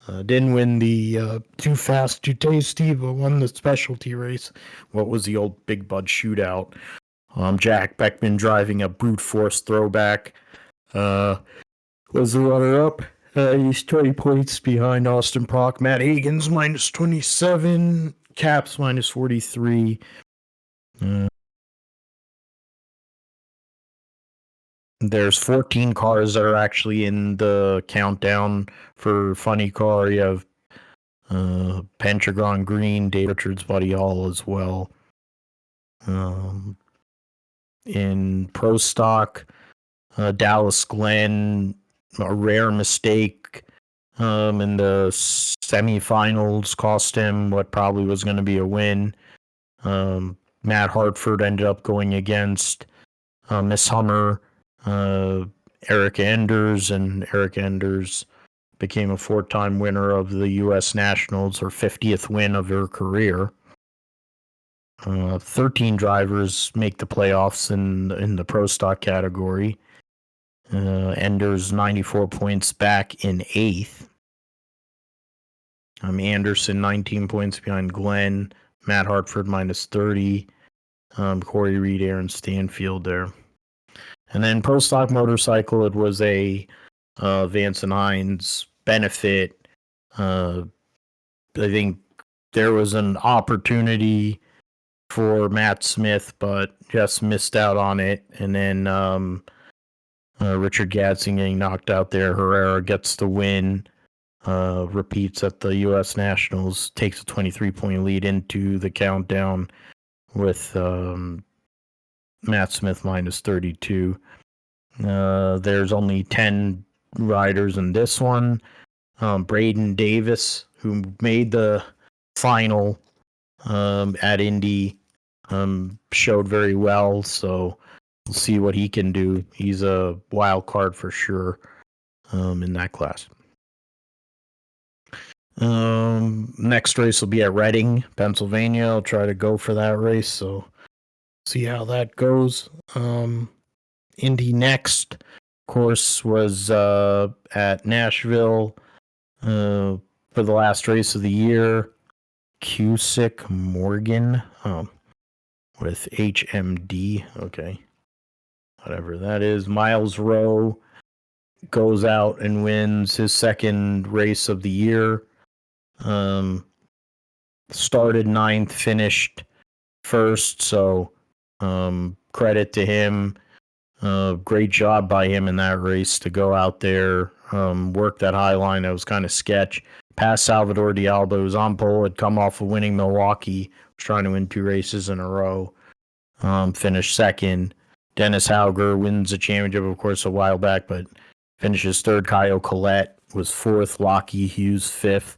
Didn't win the Too Fast, Too Tasty, but won the specialty race. What was the old Big Bud shootout? Jack Beckman driving a brute force throwback was the runner-up. He's 20 points behind Austin Prock. Matt Hagan's minus 27. Caps minus 43. There's 14 cars that are actually in the countdown for Funny Car. You have Pentagon Green, Dave Richards, Buddy Hall as well. In Pro Stock, Dallas Glenn, a rare mistake in the semifinals cost him what probably was going to be a win. Matt Hartford ended up going against Miss Hummer, Eric Enders, and Eric Enders became a four-time winner of the U.S. Nationals, her 50th win of her career. 13 drivers make the playoffs in the Pro Stock category. Enders 94 points back in 8th. Anderson 19 points behind Glenn. Matt Hartford minus 30. Corey Reed, Aaron Stanfield there. And then Pro Stock Motorcycle, it was a Vance and Hines benefit. I think there was an opportunity for Matt Smith, but just missed out on it. And then Richard Gadsden getting knocked out there. Herrera gets the win. Repeats at the U.S. Nationals, takes a 23-point lead into the countdown with Matt Smith minus 32. There's only 10 riders in this one. Braden Davis, who made the final at Indy, showed very well, so we'll see what he can do. He's a wild card for sure in that class. Next race will be at Reading, Pennsylvania. I'll try to go for that race, so see how that goes. Indy next course was at Nashville for the last race of the year. Cusick Morgan with HMD. Okay, whatever that is. Miles Rowe goes out and wins his second race of the year. Started 9th, finished first, so credit to him. Great job by him in that race to go out there, work that high line. That was kind of sketch. Past Salvador Diallo, who was on pole, had come off of winning Milwaukee, was trying to win 2 races in a row. Finished second. Dennis Hauger wins the championship, of course, a while back, but finishes third. Kyle Collette was 4th. Lockie Hughes 5th.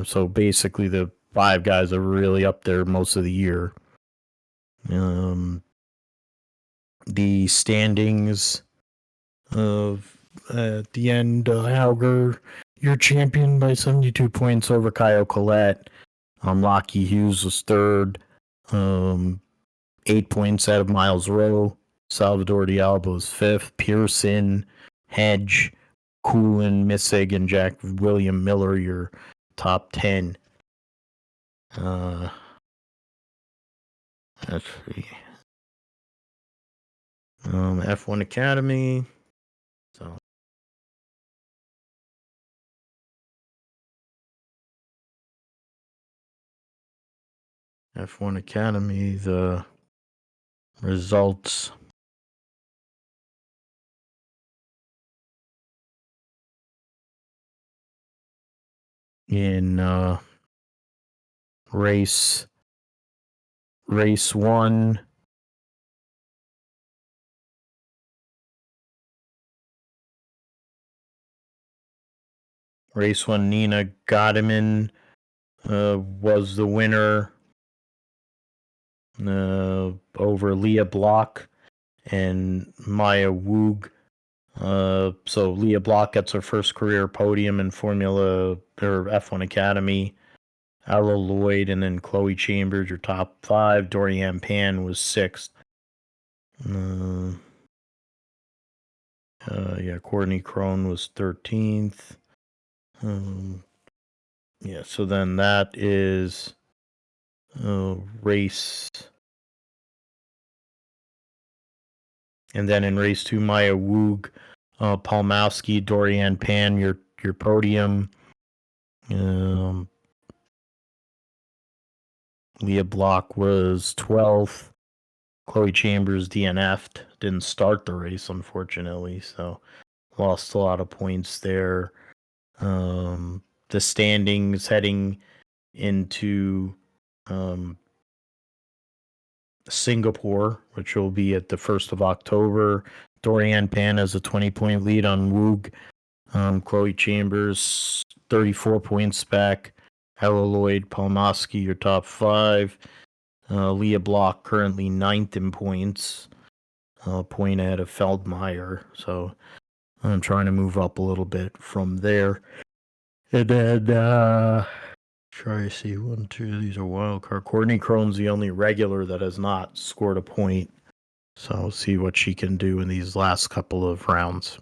So basically the 5 guys are really up there most of the year. The standings At the end, Hauger, your champion by 72 points over Kyle Collette. Lockie Hughes was third. 8 points out of Miles Rowe. Salvador D'Alba was fifth. Pearson, Hedge, Coolin, Missig, and Jack William Miller, your top 10. Let's see. F1 Academy. So F1 Academy, the results. In race 1. Race 1, Nina Godeman was the winner over Leah Block and Maya Woog. So Leah Block gets her first career podium in Formula or F1 Academy. Ella Lloyd and then Chloe Chambers, your top 5. Dorianne Pan was 6th. Courtney Crone was 13th. So then that is race. And then in race 2, Maya Woog, Palmowski, Dorianne Pan, your podium. Leah Block was 12th. Chloe Chambers DNF'd. Didn't start the race, unfortunately, so lost a lot of points there. The standings heading into Singapore, which will be at the 1st of October. Dorianne Pan has a 20-point lead on Woog. Chloe Chambers, 34 points back. Ella Lloyd, Palmowski, your top 5. Leah Block currently 9th in points. Point ahead of Feldmeyer. So I'm trying to move up a little bit from there. And then try to see 1, 2. These are wild card. Courtney Crone's the only regular that has not scored a point. So I'll see what she can do in these last couple of rounds.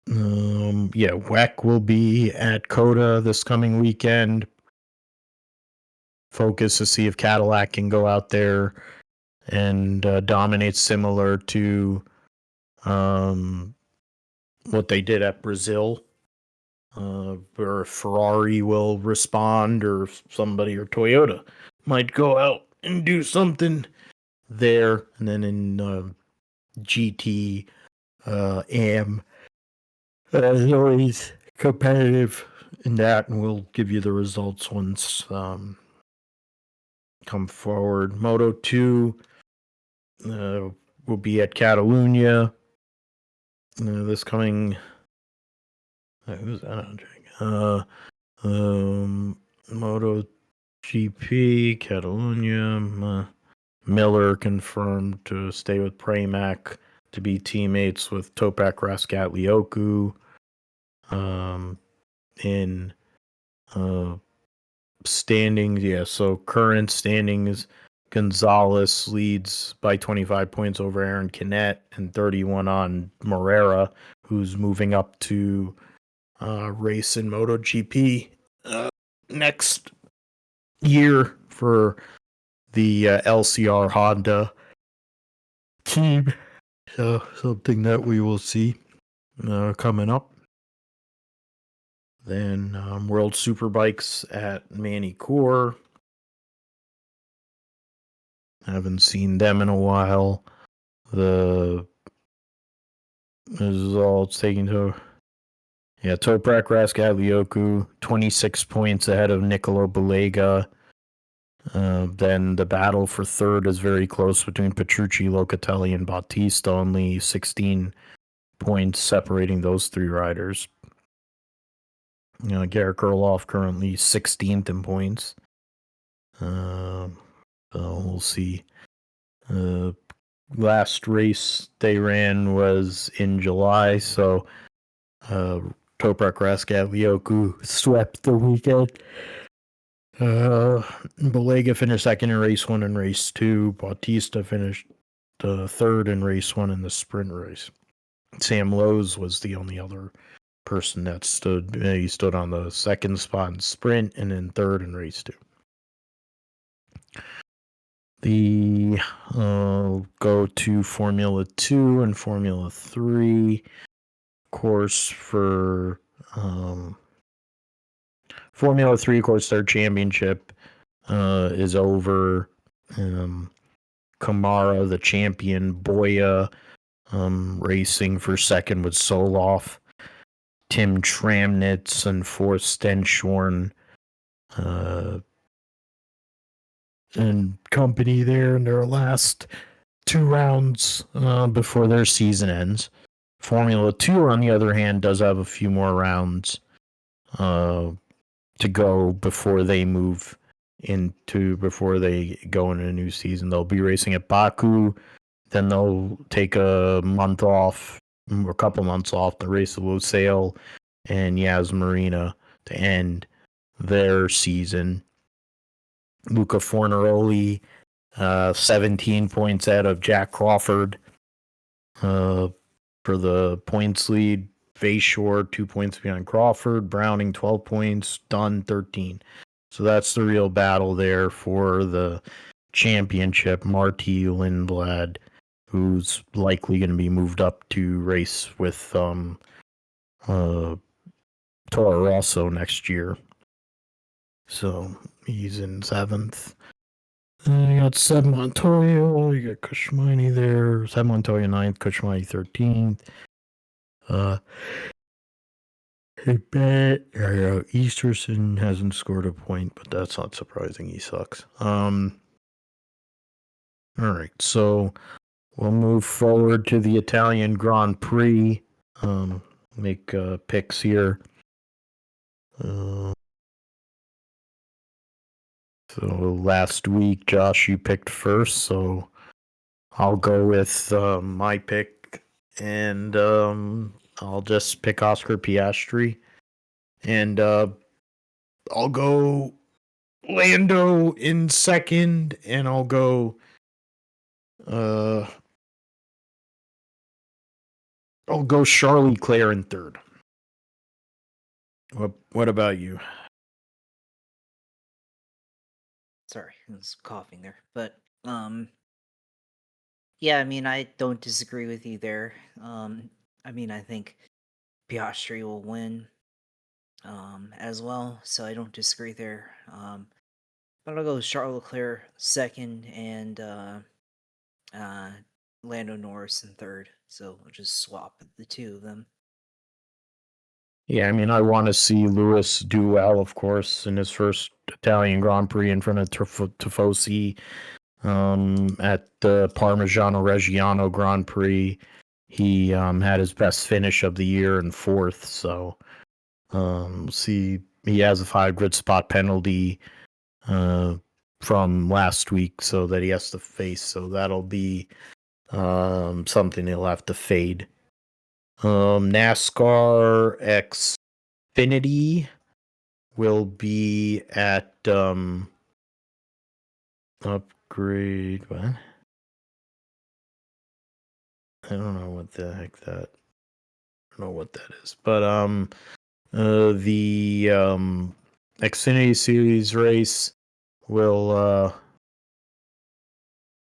WEC will be at COTA this coming weekend. Focus to see if Cadillac can go out there and dominate, similar to what they did at Brazil. Or Ferrari will respond, or somebody, or Toyota might go out and do something there. And then in GT, AM, as always, competitive in that, and we'll give you the results once come forward. Moto 2 will be at Catalunya this coming. Who's that? Moto GP, Catalunya. Miller confirmed to stay with Pramac to be teammates with Toprak Raskat-Lioku. In standings, so current standings, Gonzalez leads by 25 points over Aaron Canet and 31 on Morera, who's moving up to race in MotoGP next year for the LCR Honda team. So something that we will see coming up. Then World Superbikes at Manicourt. Haven't seen them in a while. The results taken to Toprak Raskat-Lioku, 26 points ahead of Nicolo Balega. Then the battle for third is very close between Petrucci, Locatelli, and Bautista, only 16 points separating those 3 riders. Garrett Gerloff currently 16th in points. So we'll see. last race they ran was in July, so Toprak Raskatlioglu swept the weekend. Balega finished second in race 1 and race 2. Bautista finished third in race 1 in the sprint race. Sam Lowe's was the only other person that stood. He stood on the second spot in sprint and then third in race 2. The go to Formula 2 and Formula 3 course for Formula 3 course. Their championship is over. Kamara, the champion, Boya racing for second with Soloff. Tim Tramnitz and fourth Stenshorn and company there in their last 2 rounds before their season ends. Formula 2, on the other hand, does have a few more rounds to go before they go into a new season. They'll be racing at Baku, then they'll take a month off, a couple months off, the race at Lusail and Yas Marina to end their season. Luca Fornaroli, 17 points out of Jack Crawford for the points lead. Bayshore, 2 points behind Crawford. Browning, 12 points. Dunn, 13. So that's the real battle there for the championship. Marty Lindblad, who's likely going to be moved up to race with Toro Rosso next year. So he's in 7th. You got Seb Montoya, you got Kushmani there. Seb Montoya 9th, Kushmani 13th. Easterson hasn't scored a point, but that's not surprising. He sucks. All right, so we'll move forward to the Italian Grand Prix. Make picks here. So last week, Josh, you picked first, so I'll go with my pick, and I'll just pick Oscar Piastri, and I'll go Lando in second, and I'll go Charles Leclerc in third. What about you? Sorry, I was coughing there. But yeah, I mean, I don't disagree with you there. I mean, I think Piastri will win as well, so I don't disagree there. But I'll go with Charles Leclerc second and Lando Norris in third. So we'll just swap the two of them. Yeah, I mean, I want to see Lewis do well, of course, in his first Italian Grand Prix in front of Tifosi at the Parmigiano Reggiano Grand Prix. He had his best finish of the year in 4th, so see, he has a 5 grid spot penalty from last week, so that he has to face, so that'll be something he'll have to fade. NASCAR Xfinity will be at upgrade. What? I don't know what the heck that. I don't know what that is, but the Xfinity Series race will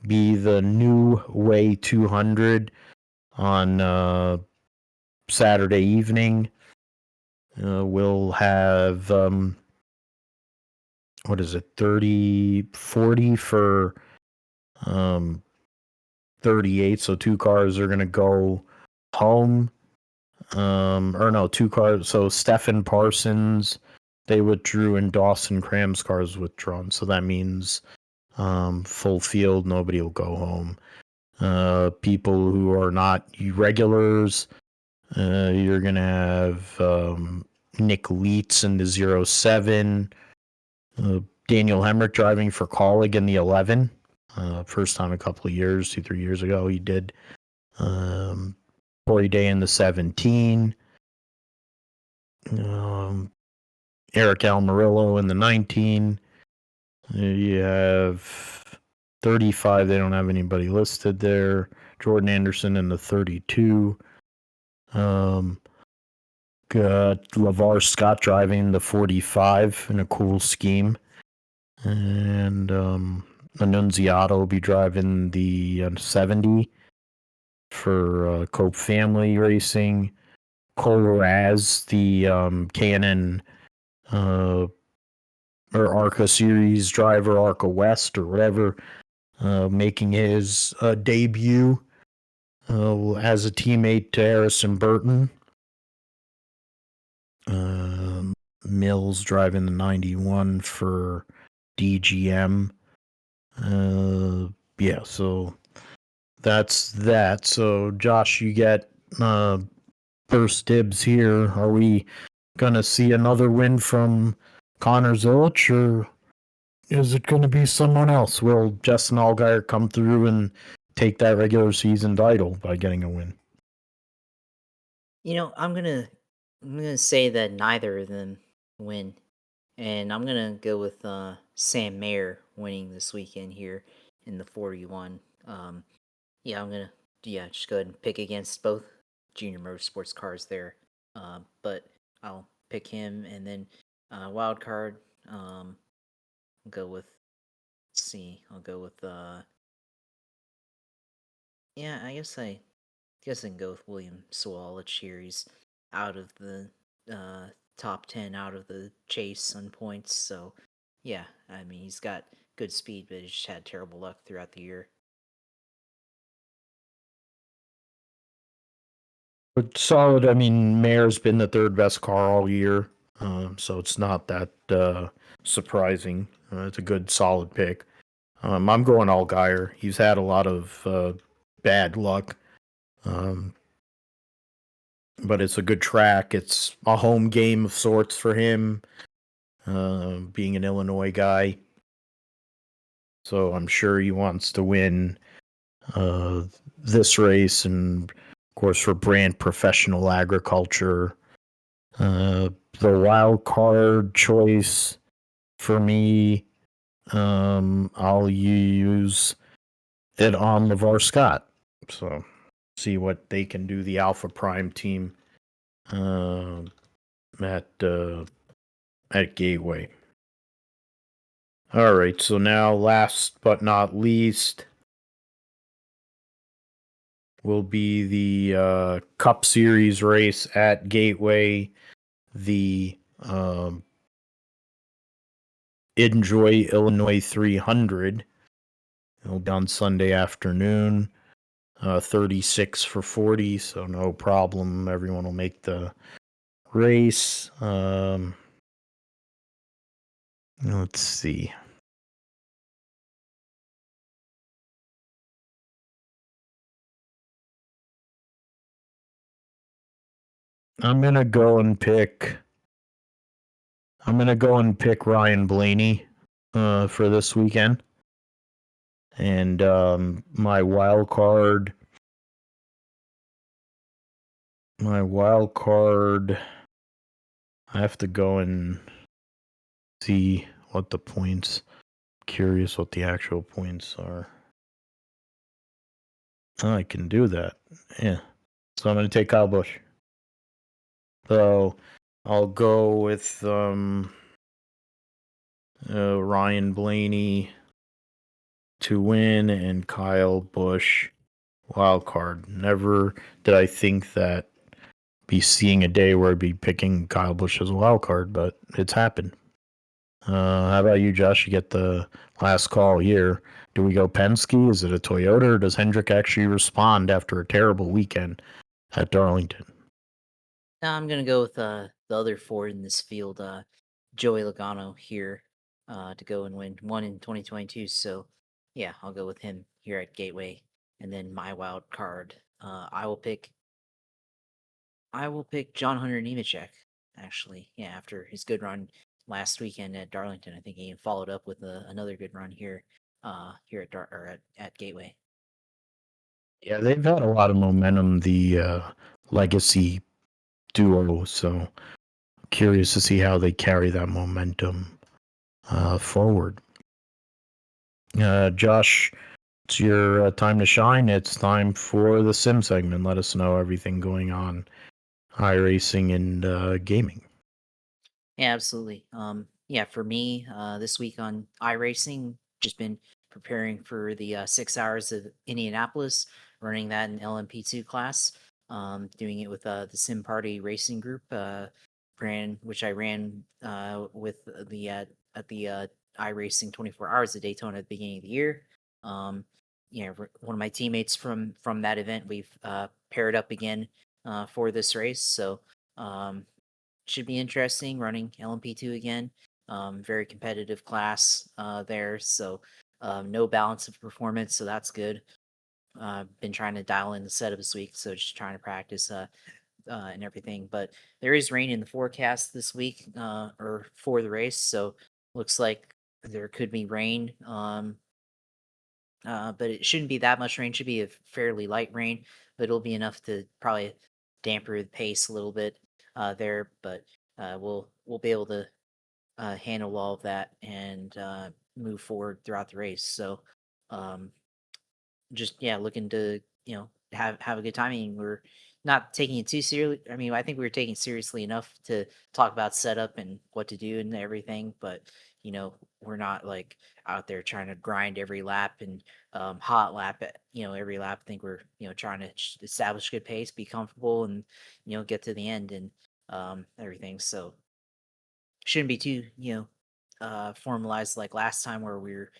be the New Way 200 on Saturday evening. We'll have 30-40 for 38. So 2 cars are gonna go home. Or no, 2 cars. So Stephen Parsons, they withdrew, and Dawson Cram's cars withdrawn. So that means full field, nobody will go home. People who are not regulars, you're gonna have Nick Leitz in the 07, Daniel Hemrick driving for Colleague in the 11. First time a couple of years, 2-3 years ago, he did. Corey Day in the 17. Eric Almirillo in the 19. You have 35. They don't have anybody listed there. Jordan Anderson in the 32. Got LeVar Scott driving the 45 in a cool scheme. And Annunziato will be driving the 70 for Cope Family Racing. Cole Raz, the K&N or ARCA Series driver, ARCA West or whatever, making his debut as a teammate to Harrison Burton. Mills driving the 91 for DGM. Yeah, so that's that. So, Josh, you get first dibs here. Are we going to see another win from Connor Zilisch, or is it going to be someone else? Will Justin Allgaier come through and take that regular season title by getting a win? I'm gonna say that neither of them win, and I'm gonna go with Sam Mayer winning this weekend here in the 41. Yeah, I'm gonna just go ahead and pick against both junior motorsports cars there. But I'll pick him, and then wild card. I'll go with. Let's see. I'll go with. Yeah, I guess I can go with William Sawalich here. He's out of the top 10 out of the chase on points. So, yeah, I mean, he's got good speed, but he's just had terrible luck throughout the year. But solid. I mean, Mayer's been the third best car all year, so it's not that surprising. It's a good, solid pick. I'm going Allgaier. He's had a lot of bad luck, but it's a good track. It's a home game of sorts for him, being an Illinois guy. So I'm sure he wants to win this race, and of course for Brand Professional Agriculture. The wild card choice for me, I'll use it on LeVar Scott. So see what they can do. The Alpha Prime team at Gateway. All right. So now, last but not least, will be the Cup Series race at Gateway. The Enjoy Illinois 300. It'll be on Sunday afternoon. 36 for 40, so no problem. Everyone will make the race. Let's see. I'm gonna go and pick Ryan Blaney for this weekend. And my wild card, I have to go and see what the points. Curious what the actual points are. Oh, I can do that. Yeah. So I'm going to take Kyle Busch. So I'll go with Ryan Blaney to win and Kyle Busch wild card. Never did I think that be seeing a day where I'd be picking Kyle Busch as a wild card, but it's happened. How about you, Josh? You get the last call here. Do we go Penske? Is it a Toyota? Or does Hendrick actually respond after a terrible weekend at Darlington? Now I'm going to go with the other Ford in this field, Joey Logano here to go and win one in 2022. So, yeah, I'll go with him here at Gateway. And then my wild card, I will pick John Hunter Nemechek, actually. Yeah, after his good run last weekend at Darlington, I think he followed up with another good run here here at at Gateway. Yeah, they've had a lot of momentum, the legacy duo. So curious to see how they carry that momentum forward. Josh, it's your time to shine. It's time for the sim segment. Let us know everything going on iRacing and gaming. Yeah, absolutely. Yeah, for me, this week on iRacing, just been preparing for the 6 hours of Indianapolis, running that in LMP2 class. Doing it with the Sim Party Racing Group, which I ran with the at the iRacing 24 Hours of Daytona at the beginning of the year. Um, one of my teammates from that event, we've paired up again for this race, so. Should be interesting running LMP2 again. Very competitive class there, so no balance of performance, so that's good. Been trying to dial in the setup this week, so just trying to practice and everything. But there is rain in the forecast this week or for the race, so looks like there could be rain. But it shouldn't be that much rain. Should be a fairly light rain, but it'll be enough to probably damper the pace a little bit there. But we'll be able to handle all of that and move forward throughout the race. So um, just yeah, looking to have a good time. I mean, we're not taking it too seriously. I mean, I think we were taking it seriously enough to talk about setup and what to do and everything, but we're not like out there trying to grind every lap and hot lap at every lap. I think we're trying to establish good pace, be comfortable, and get to the end and everything. So shouldn't be too formalized like last time where we were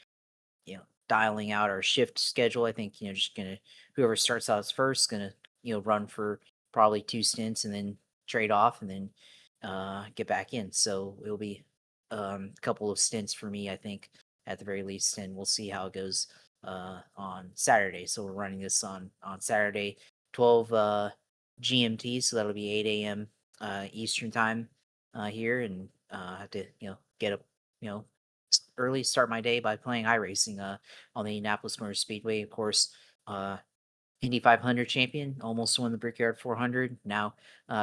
dialing out our shift schedule. I think, just gonna whoever starts out as first gonna, run for probably two stints and then trade off and then get back in. So it'll be a couple of stints for me, I think, at the very least, and we'll see how it goes on Saturday. So we're running this on Saturday, 12 GMT, so that'll be 8 a.m. Eastern time here, and have to get up early, start my day by playing iRacing on the Indianapolis Motor Speedway. Of course, uh, Indy 500 champion, almost won the Brickyard 400. Now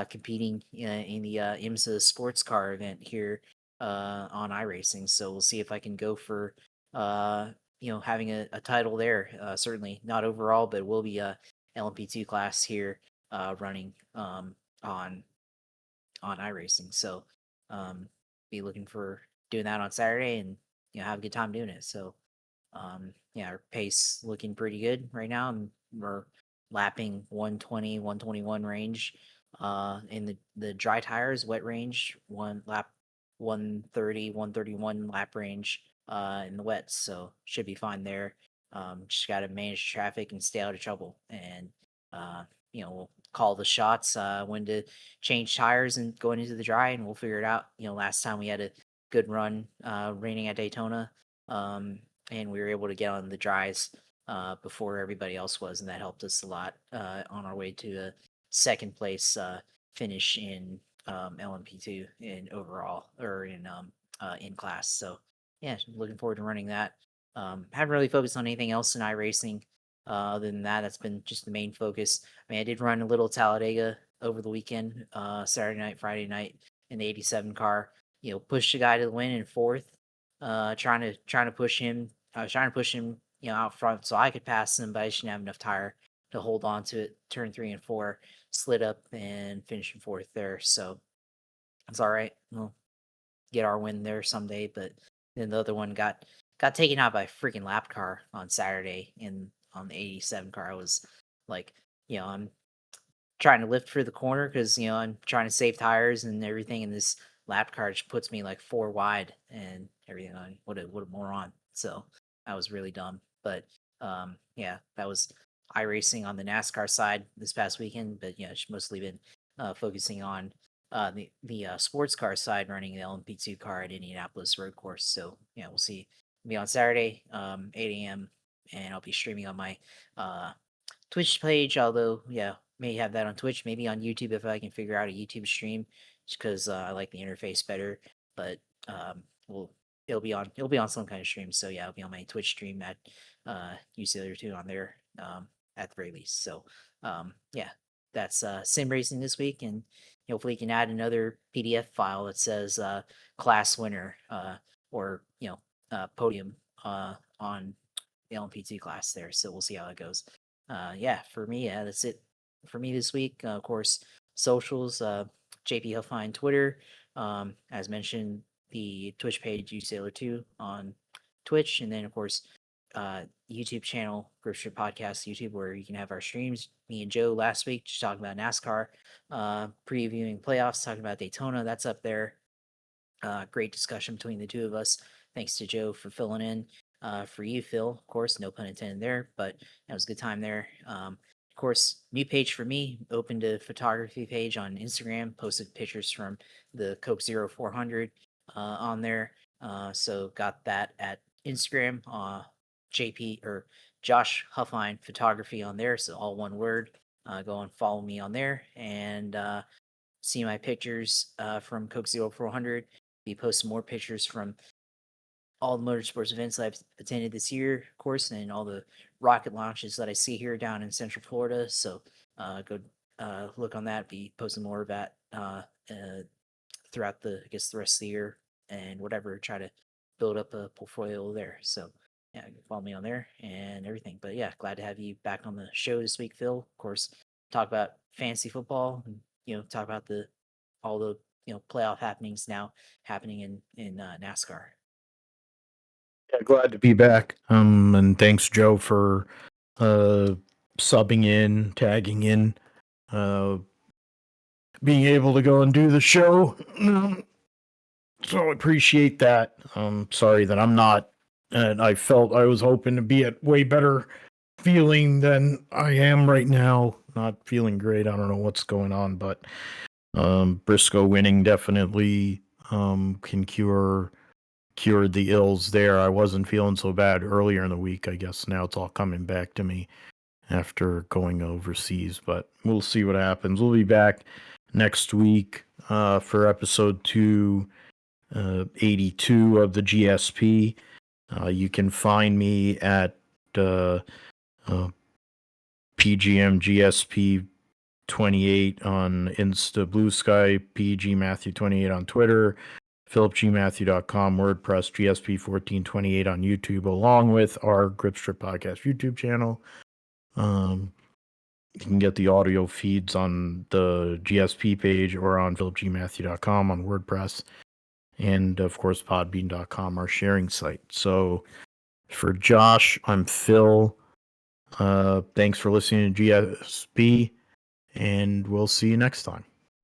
competing in the IMSA sports car event here on iRacing. So we'll see if I can go for having a title there. Certainly not overall, but it will be a LMP2 class here running on iRacing. So be looking for doing that on Saturday and have a good time doing it. So yeah, our pace looking pretty good right now. And we're lapping 120, 121 range in the dry tires, wet range, one lap 130, 131 lap range in the wets. So should be fine there. Just got to manage traffic and stay out of trouble. And uh, we'll call the shots when to change tires and going into the dry, and we'll figure it out. Last time we had a good run raining at Daytona, and we were able to get on the dries before everybody else was, and that helped us a lot on our way to a second place finish in LMP2 in overall or in class. So yeah, looking forward to running that. Haven't really focused on anything else in iRacing. Other than that, that's been just the main focus. I mean, I did run a little Talladega over the weekend, Saturday night, Friday night in the 87 car. Pushed the guy to the win in fourth. Trying to push him. I was trying to push him, out front so I could pass him, but I just didn't have enough tire to hold on to it. Turn 3 and 4, slid up and finished in fourth there. So it's all right. We'll get our win there someday. But then the other one got taken out by a freaking lap car on Saturday in on the 87 car. I was like, I'm trying to lift for the corner because I'm trying to save tires and everything, and this lap car just puts me like four wide and everything. What a moron! So that was really dumb. But yeah, that was iRacing on the NASCAR side this past weekend. But yeah, it's mostly been focusing on the sports car side, running the LMP2 car at Indianapolis Road Course. So yeah, we'll see. It'll be on Saturday, 8 a.m. and I'll be streaming on my Twitch page, although yeah, may have that on Twitch, maybe on YouTube if I can figure out a YouTube stream, just because I like the interface better. But we'll it'll be on some kind of stream. So yeah, it'll be on my Twitch stream at UCLR2 on there at the very least. So yeah, that's sim racing this week, and hopefully you can add another PDF file that says class winner or podium on the LMP2 class there. So we'll see how it goes. Yeah, for me, yeah, that's it for me this week. Of course, socials, JP Huffine Twitter. As mentioned, the Twitch page USailor2 on Twitch, and then of course YouTube channel Grip Strip Podcast YouTube, where you can have our streams. Me and Joe last week just talking about NASCAR, previewing playoffs, talking about Daytona. That's up there. Great discussion between the two of us. Thanks to Joe for filling in. For you, Phil, of course, no pun intended there, but that was a good time there. Of course, new page for me, opened a photography page on Instagram, posted pictures from the Coke Zero 400 on there. So got that at Instagram, JP or Josh Huffine Photography on there. So all one word. Go and follow me on there and see my pictures from Coke Zero 400. Be posting more pictures from all the motorsports events I've attended this year, of course, and all the rocket launches that I see here down in Central Florida. So go look on that. Be posting more of that throughout the rest of the year and whatever. Try to build up a portfolio there. So yeah, you can follow me on there and everything. But yeah, glad to have you back on the show this week, Phil. Of course, talk about fantasy football and talk about all the playoff happenings now happening in NASCAR. Yeah, glad to be back. And thanks, Joe, for subbing in, tagging in, being able to go and do the show. So I appreciate that. Sorry that I'm not, and I was hoping to be at way better feeling than I am right now. Not feeling great. I don't know what's going on, but Briscoe winning definitely can cured the ills there. I wasn't feeling so bad earlier in the week. I guess now it's all coming back to me after going overseas, but we'll see what happens. We'll be back next week for episode 282 of the GSP. You can find me at PGM GSP 28 on Insta Blue Sky, PG Matthew 28 on Twitter, PhilipGMatthew.com, WordPress, GSP 1428 on YouTube, along with our Grip Strip Podcast YouTube channel. You can get the audio feeds on the GSP page or on PhilipGMatthew.com on WordPress. And of course, Podbean.com, our sharing site. So for Josh, I'm Phil. Thanks for listening to GSP, and we'll see you next time.